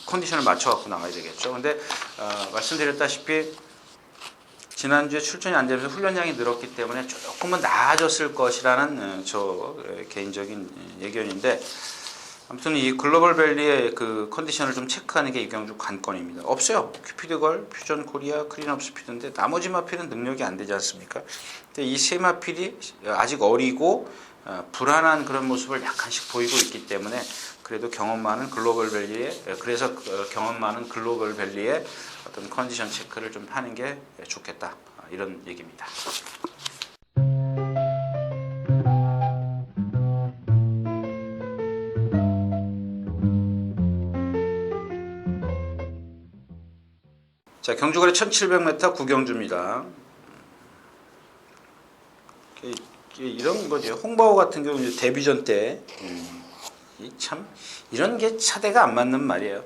컨디션을 맞춰갖고 나가야 되겠죠. 근데 말씀드렸다시피 지난주에 출전이 안 되면서 훈련량이 늘었기 때문에 조금은 나아졌을 것이라는 저 개인적인 예견인데 아무튼 이 글로벌 밸리의 그 컨디션을 좀 체크하는 게 이경주 관건입니다. 없어요. 큐피드 걸, 퓨전 코리아, 클린업 스피드인데 나머지 마필은 능력이 안 되지 않습니까? 근데 이 세 마필이 아직 어리고 불안한 그런 모습을 약간씩 보이고 있기 때문에 그래도 경험 많은 글로벌 밸리의 어떤 컨디션 체크를 좀 하는 게 좋겠다. 이런 얘기입니다. 자, 경주거리 1700m 구경주입니다. 이런 거죠. 홍바오 같은 경우는 데뷔전 때 참 이런 게 차대가 안 맞는 말이에요.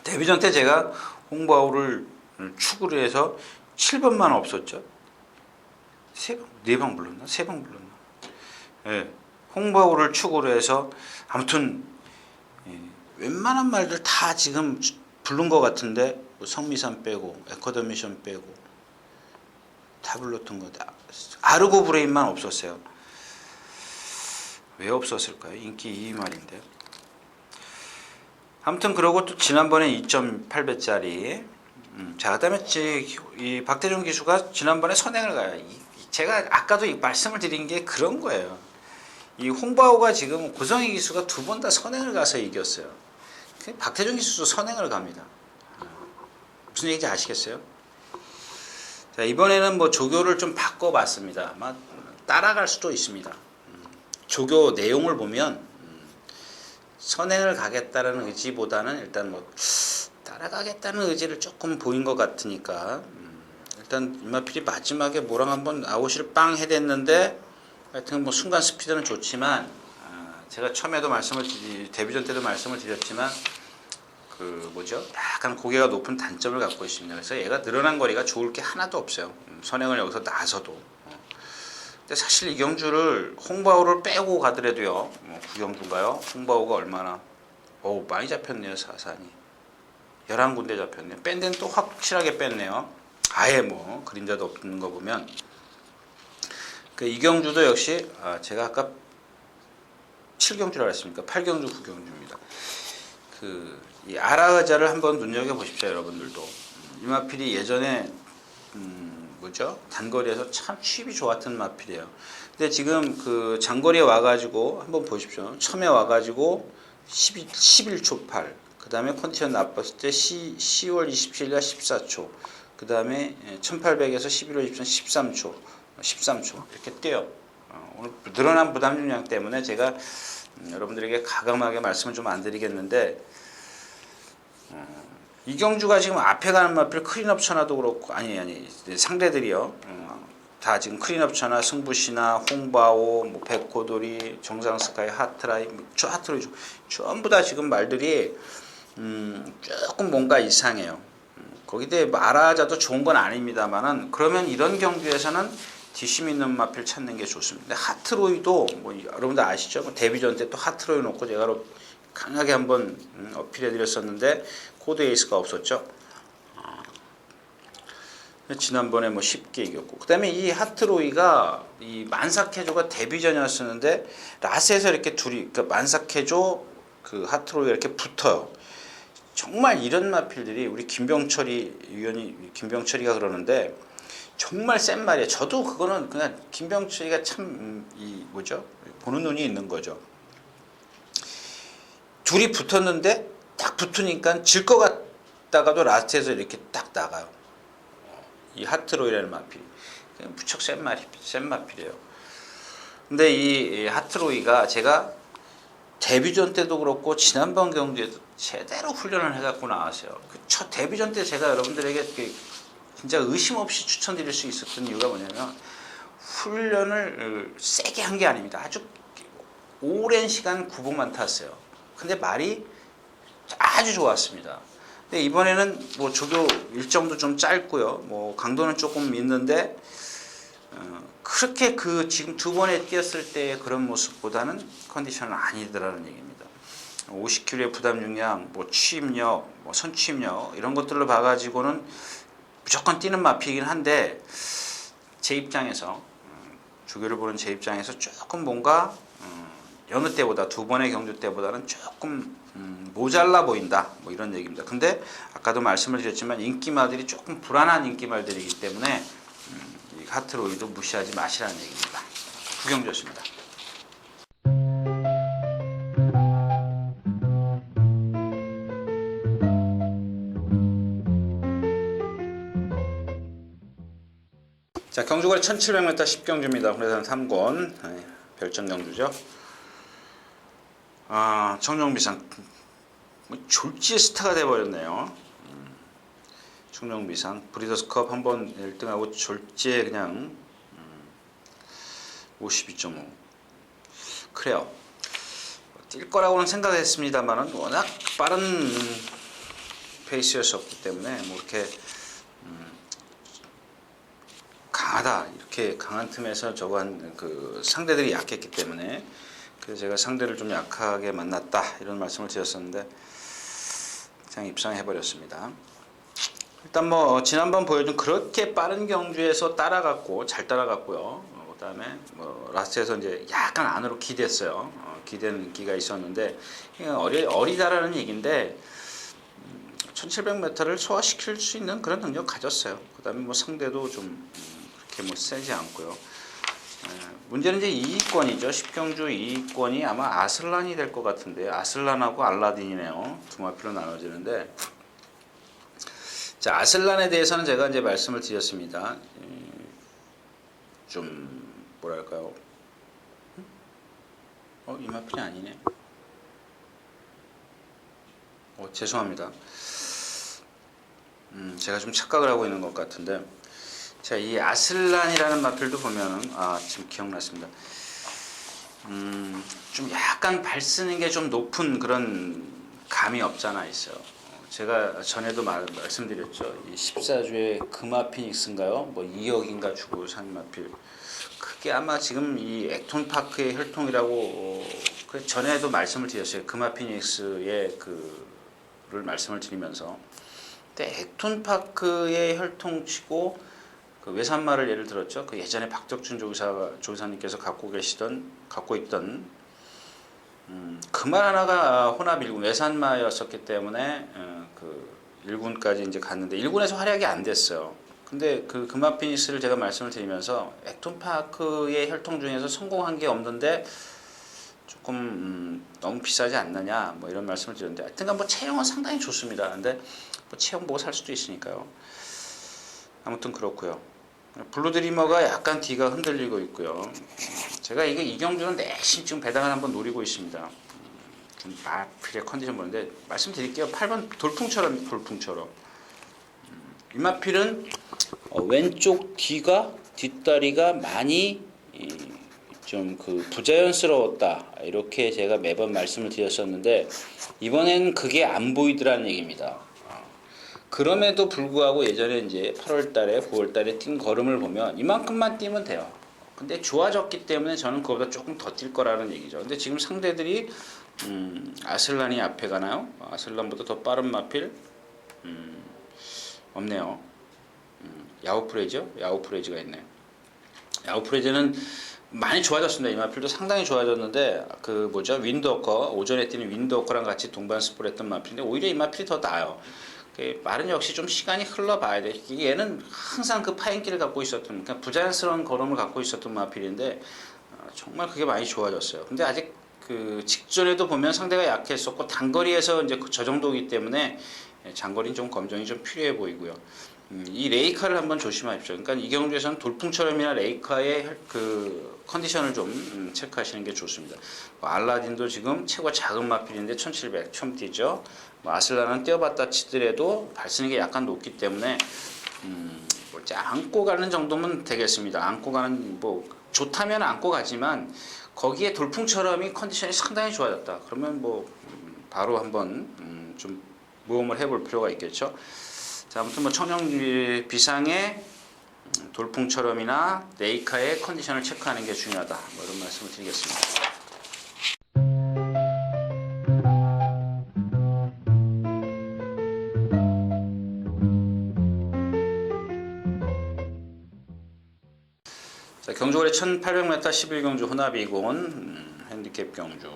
데뷔전 때 제가 홍바오를 축구를 해서 7번만 없었죠. 4방 불렀나? 3방 불렀나? 예. 홍바오를 축구를 해서 아무튼 웬만한 말들 다 지금 부른 것 같은데 성미산 빼고 에커더미션 빼고 다 불렀던 거다. 아르고 브레인만 없었어요. 왜 없었을까요? 인기 2위 말인데. 아무튼 그러고 또 지난번에 2.8배짜리 자, 그다음에 이 박대중 기수가 지난번에 선행을 가요. 제가 아까도 말씀을 드린 게 그런 거예요. 이 홍바오가 지금 고성희 기수가 두 번 다 선행을 가서 이겼어요. 박태준 기수도 선행을 갑니다. 무슨 얘기인지 아시겠어요? 자, 이번에는 뭐 조교를 좀 바꿔봤습니다. 아마 따라갈 수도 있습니다. 조교 내용을 보면 선행을 가겠다는 의지보다는 일단 뭐 따라가겠다는 의지를 조금 보인 것 같으니까 일단 이마필이 마지막에 뭐랑 한번 아웃을 빵 해댔는데 하여튼 뭐 순간 스피드는 좋지만 제가 처음에도 데뷔전 때도 말씀을 드렸지만 약간 고개가 높은 단점을 갖고 있습니다. 그래서 얘가 늘어난 거리가 좋을 게 하나도 없어요. 선행을 여기서 나서도. 근데 사실 이경주를 홍바오를 빼고 가더라도요. 구경주인가요? 홍바오가 얼마나 많이 잡혔네요. 사산이 11군데 잡혔네요. 뺀 데는 또 확실하게 뺐네요. 아예 뭐 그림자도 없는 거 보면 이경주도 역시 제가 아까 7경주라고 했습니까? 8경주 9경주입니다. 이 아라의자를 한번 눈여겨보십시오. 여러분들도 이마필이 예전에 단거리에서 참 취입이 좋았던 마필이에요. 근데 지금 장거리에 와가지고 한번 보십시오. 처음에 와가지고 11초 8, 그 다음에 컨디션 나빴을 때 10월 27일 14초, 그 다음에 1800에서 11월 23일 13초 이렇게 뛰어요. 오늘 늘어난 부담 중량 때문에 제가 여러분들에게 가감하게 말씀을 좀 안 드리겠는데 이경주가 지금 앞에 가는 마필 클린업 천하도 그렇고 아니 상대들이요. 다 지금 크린업차나 승부시나 홍바오, 뭐 백호돌이, 정상스카이, 하트라이, 하트로이 전부 다 지금 말들이 조금 뭔가 이상해요. 거기에 말하자도 좋은 건 아닙니다만은 그러면 이런 경주에서는 뒷심 있는 마필 찾는 게 좋습니다. 하트로이도 뭐 여러분들 아시죠? 뭐 데뷔전 때 또 하트로이 놓고 제가 강하게 한번 어필해 드렸었는데 코드 에이스가 없었죠. 지난번에 뭐 쉽게 이겼고, 그 다음에 이 하트로이가 이 만사케조가 데뷔전이었었는데 라스에서 이렇게 둘이, 그러니까 만사케조 그 하트로이가 이렇게 붙어요. 정말 이런 마필들이 우리 김병철이가 그러는데 정말 센 말이에요. 저도 그거는 그냥 김병철이가 참 뭐죠? 보는 눈이 있는 거죠. 둘이 붙었는데 딱 붙으니까 질 것 같다가도 라스트에서 이렇게 딱 나가요. 이 하트로이라는 마필이 무척 센 마필이에요. 근데 이 하트로이가 제가 데뷔전 때도 그렇고 지난번 경기에도 제대로 훈련을 해갖고 나왔어요. 그 첫 데뷔전 때 제가 여러분들에게 진짜 의심 없이 추천드릴 수 있었던 이유가 뭐냐면 훈련을 세게 한 게 아닙니다. 아주 오랜 시간 구봉만 탔어요. 근데 말이 아주 좋았습니다. 근데 이번에는 뭐 조교 일정도 좀 짧고요. 뭐 강도는 조금 있는데 그렇게 그 지금 두 번에 뛰었을 때의 그런 모습보다는 컨디션은 아니더라는 얘기입니다. 50kg의 부담 중량, 뭐 취입력, 뭐 선취입력 이런 것들로 봐가지고는 무조건 뛰는 마피이긴 한데 제 입장에서 조교를 보는 제 입장에서 조금 뭔가 여느 때보다 두 번의 경주 때보다는 조금 모자라 보인다 뭐 이런 얘기입니다. 근데 아까도 말씀을 드렸지만 인기말들이 조금 불안한 인기말들이기 때문에 이 하트로이도 무시하지 마시라는 얘기입니다. 구경주였습니다. 자, 경주거리 1700m 10경주입니다. 그래서 3권 별점 경주죠. 청룡비상 졸지의 스타가 돼버렸네요. 청룡비상 브리더스컵 한번 1등하고 졸지에 그냥 52.5 그래요. 뛸 거라고는 생각했습니다만은 워낙 빠른 페이스였었기 때문에 뭐 이렇게 강하다 이렇게 강한 틈에서 저거 그 상대들이 약했기 때문에 그래서 제가 상대를 좀 약하게 만났다 이런 말씀을 드렸었는데 그냥 입상해 버렸습니다. 일단 뭐 지난번 보여준 그렇게 빠른 경주에서 잘 따라갔고요. 그다음에 뭐 라스트에서 이제 약간 안으로 기댔어요. 기대는 인기가 있었는데 어리다라는 얘기인데 1700m를 소화시킬 수 있는 그런 능력 가졌어요. 그다음에 뭐 상대도 좀 그렇게 뭐 세지 않고요. 문제는 이제 2위권이죠. 10경주 2위권이 아마 아슬란이 될 것 같은데 아슬란하고 알라딘이네요. 두 마피로 나눠지는데 자 아슬란에 대해서는 제가 이제 말씀을 드렸습니다. 좀 뭐랄까요? 이 마필이 아니네. 죄송합니다. 제가 좀 착각을 하고 있는 것 같은데 자, 이 아슬란이라는 마필도 보면은 지금 기억났습니다. 좀 약간 발 쓰는 게 좀 높은 그런 감이 없잖아 있어요. 제가 전에도 말씀드렸죠. 이 14주에 금화 피닉스인가요? 뭐 2억인가 주고 산 마필. 그게 아마 지금 이 액톤 파크의 혈통이라고 전에도 말씀을 드렸어요. 금화 피닉스의 그를 말씀을 드리면서. 근데 액톤 파크의 혈통치고 그 외산마를 예를 들었죠. 그 예전에 박덕준 조사님께서 갖고 있던 금알 하나가 혼합 1군 외산마였었기 때문에 그 1군까지 이제 갔는데 1군에서 활약이 안 됐어요. 근데 그 금화 피니스를 제가 말씀을 드리면서 액톤 파크의 혈통 중에서 성공한 게 없는데 조금 너무 비싸지 않느냐 뭐 이런 말씀을 드렸는데 하여튼간 뭐 체형은 상당히 좋습니다. 근데 뭐 체형 보고 살 수도 있으니까요. 아무튼 그렇고요. 블루드리머가 약간 뒤가 흔들리고 있고요. 제가 이 경주는 내심 지금 배당을 한번 노리고 있습니다. 좀 마필의 컨디션 보는데 말씀드릴게요. 8번 돌풍처럼 이 마필은 왼쪽 뒤가 뒷다리가 많이 좀 그 부자연스러웠다 이렇게 제가 매번 말씀을 드렸었는데 이번엔 그게 안 보이더라는 얘기입니다. 그럼에도 불구하고 예전에 이제 8월달에 9월달에 뛴 걸음을 보면 이만큼만 뛰면 돼요. 근데 좋아졌기 때문에 저는 그거보다 조금 더 뛸 거라는 얘기죠. 근데 지금 상대들이 아슬란이 앞에 가나요? 아슬란보다 더 빠른 마필 없네요. 야우프레죠? 야우프레즈가 있네요. 야우프레즈는 많이 좋아졌습니다. 이 마필도 상당히 좋아졌는데 그 뭐죠? 윈드워커 오전에 뛰는 윈드워커랑 같이 동반 스포를 했던 마필인데 오히려 이 마필이 더 나아요. 말은 역시 좀 시간이 흘러봐야 돼. 얘는 항상 그 파인기를 갖고 있었던, 그러니까 부자연스러운 걸음을 갖고 있었던 마필인데 정말 그게 많이 좋아졌어요. 근데 아직 그 직전에도 보면 상대가 약했었고 단거리에서 이제 저 정도이기 때문에 장거리는 좀 검증이 좀 필요해 보이고요. 이 레이카를 한번 조심하십시오. 그러니까 이 경주에서는 돌풍처럼이나 레이카의 그 컨디션을 좀 체크하시는 게 좋습니다. 알라딘도 지금 최고 작은 마필인데 1700 처음 뛰죠. 아슬란은 뛰어봤다 치더라도 발쓰는 게 약간 높기 때문에 안고 가는 정도면 되겠습니다. 안고 가는 뭐 좋다면 안고 가지만 거기에 돌풍처럼이 컨디션이 상당히 좋아졌다. 그러면 뭐 바로 한번 좀 모험을 해볼 필요가 있겠죠. 자, 아무튼 뭐 청정 비상의 돌풍처럼이나 레이카의 컨디션을 체크하는 게 중요하다. 뭐 이런 말씀을 드리겠습니다. 자, 경주거리 1800m 11경주 혼합이곤 핸디캡 경주.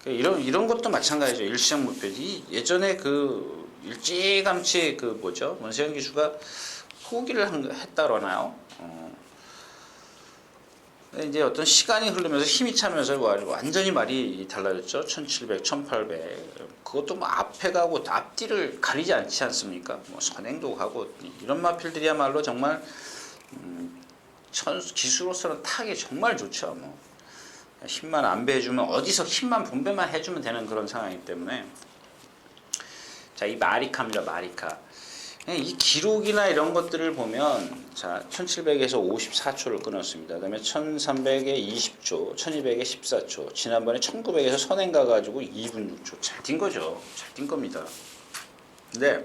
이런 것도 마찬가지죠. 일시적 목표. 예전에 그 일찌감치 그 뭐죠? 원세영 기수가 포기를 했다 그러나요? 이제 어떤 시간이 흐르면서 힘이 차면서 완전히 말이 달라졌죠. 1700, 1800. 그것도 뭐 앞에 가고 앞뒤를 가리지 않지 않습니까? 뭐 선행도 가고 이런 마필들이야말로 정말 기수로서는 타기 정말 좋죠. 뭐 힘만 안배해주면 어디서 힘만 분배만 해주면 되는 그런 상황이기 때문에 자, 이 마리카입니다. 마리카. 이 기록이나 이런 것들을 보면 자 1700에서 54초를 끊었습니다. 그 다음에 1300에 20초, 1200에 14초, 지난번에 1900에서 선행 가가지고 2분 6초. 잘 뛴 거죠. 잘 뛴 겁니다. 근데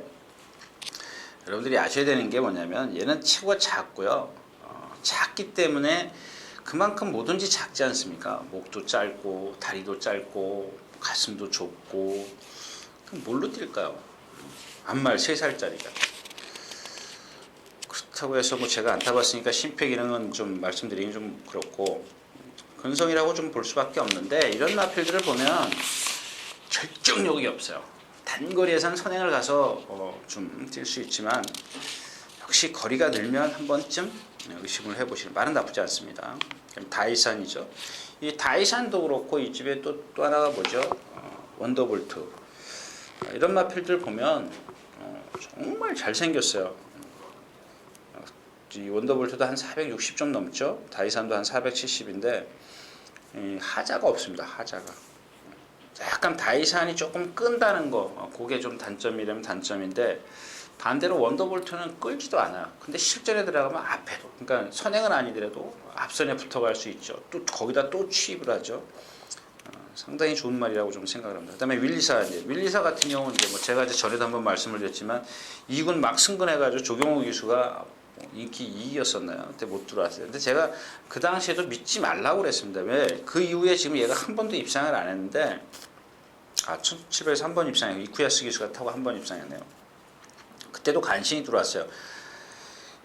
여러분들이 아셔야 되는 게 뭐냐면 얘는 체구가 작고요. 작기 때문에 그만큼 뭐든지 작지 않습니까? 목도 짧고 다리도 짧고 가슴도 좁고 그럼 뭘로 뛸까요? 안말 3살짜리가. 그렇다고 해서 뭐 제가 안 타봤으니까 심폐 기능은 좀 말씀드리긴 좀 그렇고 근성이라고 좀 볼 수밖에 없는데 이런 마필들을 보면 결정력이 없어요. 단거리에선 선행을 가서 좀 뛸 수 있지만 역시 거리가 늘면 한 번쯤 의심을 해보시는 말은 나쁘지 않습니다. 다이산이죠. 이 다이산도 그렇고 이 집에 또 하나가 뭐죠? 원더볼트. 이런 마필들 보면 정말 잘생겼어요. 이 원더볼트도 한 460점 넘죠. 다이산도 한 470인데 하자가 없습니다. 하자가. 약간 다이산이 조금 끈다는 거 그게 좀 단점이라면 단점인데 반대로 원더볼트는 끌지도 않아요. 근데 실전에 들어가면 앞에도 그러니까 선행은 아니더라도 앞선에 붙어갈 수 있죠. 또 거기다 또 취입을 하죠. 상당히 좋은 말이라고 좀 생각을 합니다. 그다음에 윌리사 같은 경우는 이제 뭐 제가 이제 전에도 한번 말씀을 드렸지만 2군 막 승근해가지고 조경호 기수가 인기 2위였었나요? 그때 못 들어왔어요. 근데 제가 그 당시에도 믿지 말라고 그랬습니다. 왜? 그 이후에 지금 얘가 한 번도 입상을 안 했는데 1700에서 한 번 입상했고 이쿠야스 기수가 타고 한 번 입상했네요. 그때도 간신히 들어왔어요.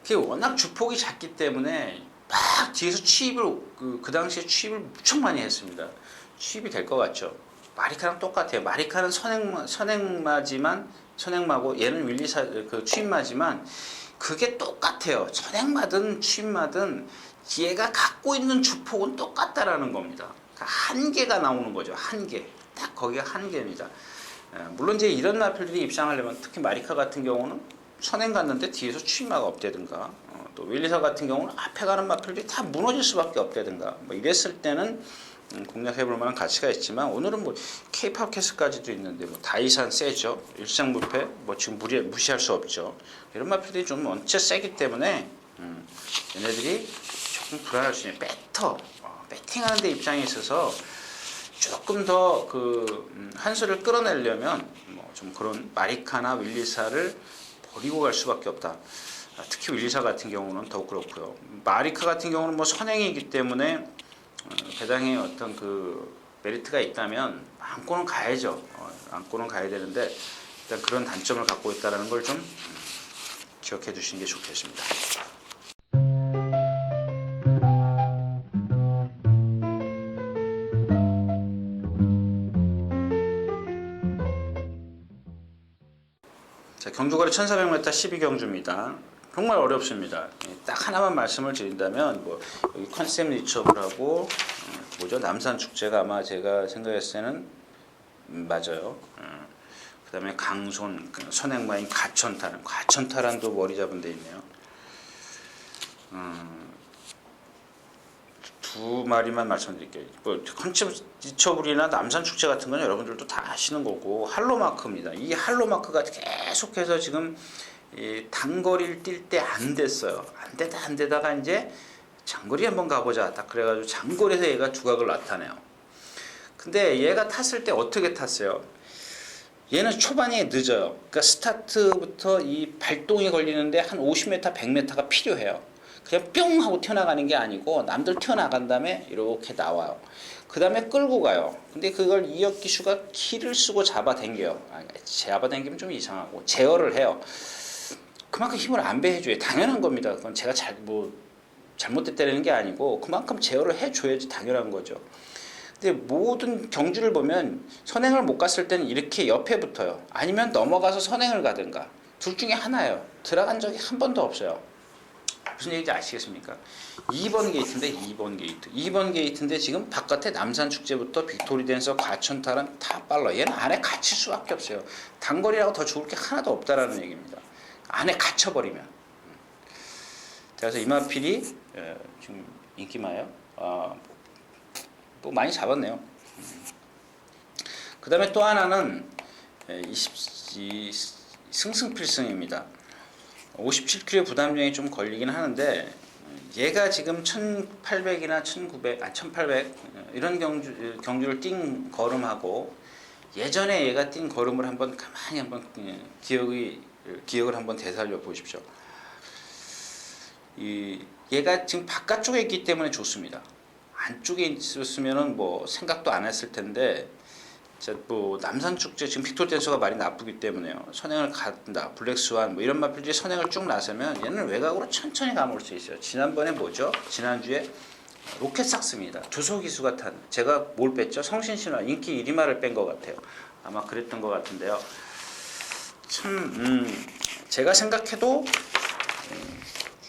그게 워낙 주폭이 작기 때문에 막 뒤에서 취입을 그 당시에 취입을 무척 많이 했습니다. 취입이 될 것 같죠. 마리카랑 똑같아요. 마리카는 선행마지만 선행마고 얘는 윌리사 그 취입마지만 그게 똑같아요. 선행마든 취입마든 얘가 갖고 있는 주폭은 똑같다라는 겁니다. 한계가 나오는 거죠. 한계. 딱 거기가 한계입니다. 물론 이제 이런 마필들이 입상하려면 특히 마리카 같은 경우는 선행 갔는데 뒤에서 취입마가 없다든가 또 윌리사 같은 경우는 앞에 가는 마필들이 다 무너질 수밖에 없다든가 뭐 이랬을 때는 공략해 볼 만한 가치가 있지만 오늘은 뭐 K-팝캐스까지도 있는데 뭐 다이산 세죠. 일상무패 뭐 지금 무시할 수 없죠. 이런 마필들이 좀 원체 세기 때문에 얘네들이 조금 불안할 수 있는 배팅하는 데 입장에 있어서 조금 더 한 수를 끌어내려면 뭐 좀 그런 마리카나 윌리사를 버리고 갈 수밖에 없다. 특히 윌리사 같은 경우는 더욱 그렇고요. 마리카 같은 경우는 뭐 선행이기 때문에 배당에 어떤 메리트가 있다면 안고는 가야죠. 안고는 가야 되는데 일단 그런 단점을 갖고 있다는 걸 좀 기억해 두시는 게 좋겠습니다. 자, 경주거리 1400m 12경주입니다. 정말 어렵습니다. 딱 하나만 말씀을 드린다면 뭐 여기 컨셉 리처업을 하고 뭐죠? 남산 축제가 아마 제가 생각했을 때는 맞아요. 그 다음에 강손, 선행마인 과천타란도 머리 잡은 데 있네요. 두 마리만 말씀드릴게요. 뭐 컨셉 리처블이나 남산 축제 같은 건 여러분들도 다 아시는 거고 할로마크입니다. 이 할로마크가 계속해서 지금 이 단거리를 뛸 때 안 됐어요. 안 되다가 이제 장거리 한번 가보자. 딱 그래가지고 장거리에서 얘가 두각을 나타내요. 근데 얘가 탔을 때 어떻게 탔어요? 얘는 초반에 늦어요. 그러니까 스타트부터 이 발동이 걸리는데 한 50m, 100m가 필요해요. 그냥 뿅 하고 튀어나가는 게 아니고 남들 튀어나간 다음에 이렇게 나와요. 그 다음에 끌고 가요. 근데 그걸 이혁 기수가 키를 쓰고 잡아당겨요. 잡아당기면 좀 이상하고 제어를 해요. 그만큼 힘을 안 배해줘요. 당연한 겁니다. 그건 제가 잘못됐다는 게 아니고 그만큼 제어를 해줘야지 당연한 거죠. 근데 모든 경주를 보면 선행을 못 갔을 때는 이렇게 옆에 붙어요. 아니면 넘어가서 선행을 가든가 둘 중에 하나예요. 들어간 적이 한 번도 없어요. 무슨 얘기인지 아시겠습니까? 2번 게이트인데 2번 게이트인데 지금 바깥에 남산축제부터 빅토리댄서 과천타란 다 빨라. 얘는 안에 갇힐 수밖에 없어요. 단거리라고 더 좋을 게 하나도 없다라는 얘기입니다. 안에 갇혀버리면. 그래서 이마필이 지금 인기마요. 뭐 많이 잡았네요. 그 다음에 또 하나는 승승필승입니다. 57kg 부담량이 좀 걸리긴 하는데 얘가 지금 1800이나 1800 이런 경주를 뛴 걸음하고 예전에 얘가 뛴 걸음을 한번 가만히 한번 기억을 한번 되살려 보십시오. 얘가 지금 바깥쪽에 있기 때문에 좋습니다. 안쪽에 있었으면은 뭐 생각도 안 했을 텐데 뭐 남산축제 지금 빅토리댄서가 말이 나쁘기 때문에요. 선행을 간다, 블랙스완 뭐 이런 마필들이 선행을 쭉 나서면 얘는 외곽으로 천천히 감을 수 있어요. 지난번에 뭐죠? 지난주에 로켓삭스입니다. 조소기수가 탄 제가 뭘 뺐죠? 성신신화 인기 1위마를 뺀 것 같아요. 아마 그랬던 것 같은데요. 참 제가 생각해도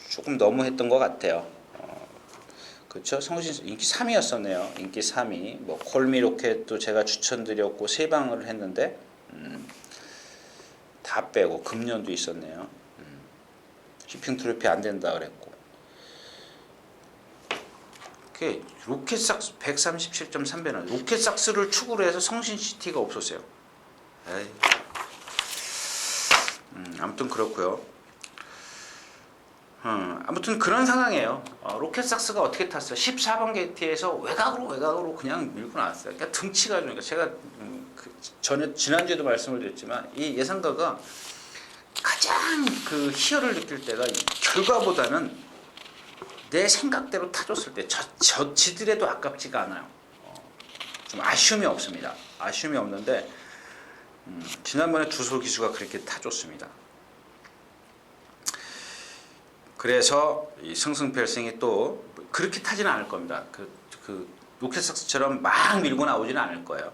조금 너무했던 것 같아요. 그렇죠? 성신 인기 3위였었네요. 인기 3위. 뭐 콜미 로켓도 제가 추천드렸고 3방을 했는데 다 빼고 금년도 있었네요. 휘핑 트로피 안 된다 그랬고. 그 로켓삭스 137.3배는 로켓삭스를 축으로 해서 성신시티가 없었어요. 아무튼 그렇고요. 아무튼 그런 상황이에요. 로켓삭스가 어떻게 탔어요? 14번 게이트에서 외곽으로 그냥 밀고 나왔어요. 그러니까 등치가 좋으니까 제가 지난주에도 말씀을 드렸지만 이 예상가가 가장 희열을 느낄 때가 결과보다는 내 생각대로 타줬을 때 지더라도 아깝지가 않아요. 좀 아쉬움이 없습니다. 아쉬움이 없는데 지난번에 주소 기수가 그렇게 타줬습니다. 그래서 이 승승필승이 또 그렇게 타지는 않을 겁니다. 로켓삭스처럼 막 밀고 나오지는 않을 거예요.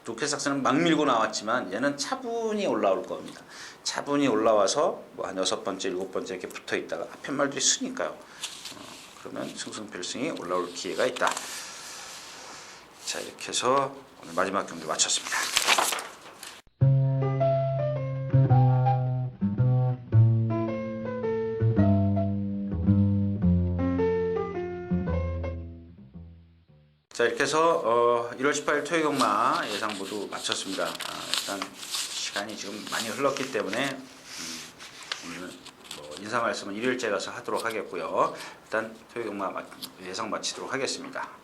로켓삭스는 막 밀고 나왔지만 얘는 차분히 올라올 겁니다. 차분히 올라와서 뭐 한 6번째, 7번째 이렇게 붙어 있다가 앞에 말들이 쓰니까요. 그러면 승승필승이 올라올 기회가 있다. 자, 이렇게 해서 오늘 마지막 경기 마쳤습니다. 자, 이렇게 해서 1월 18일 토요경마 예상 모두 마쳤습니다. 일단 시간이 지금 많이 흘렀기 때문에 오늘 뭐 인사 말씀은 일요일째 가서 하도록 하겠고요. 일단 토요일 예상 마치도록 하겠습니다.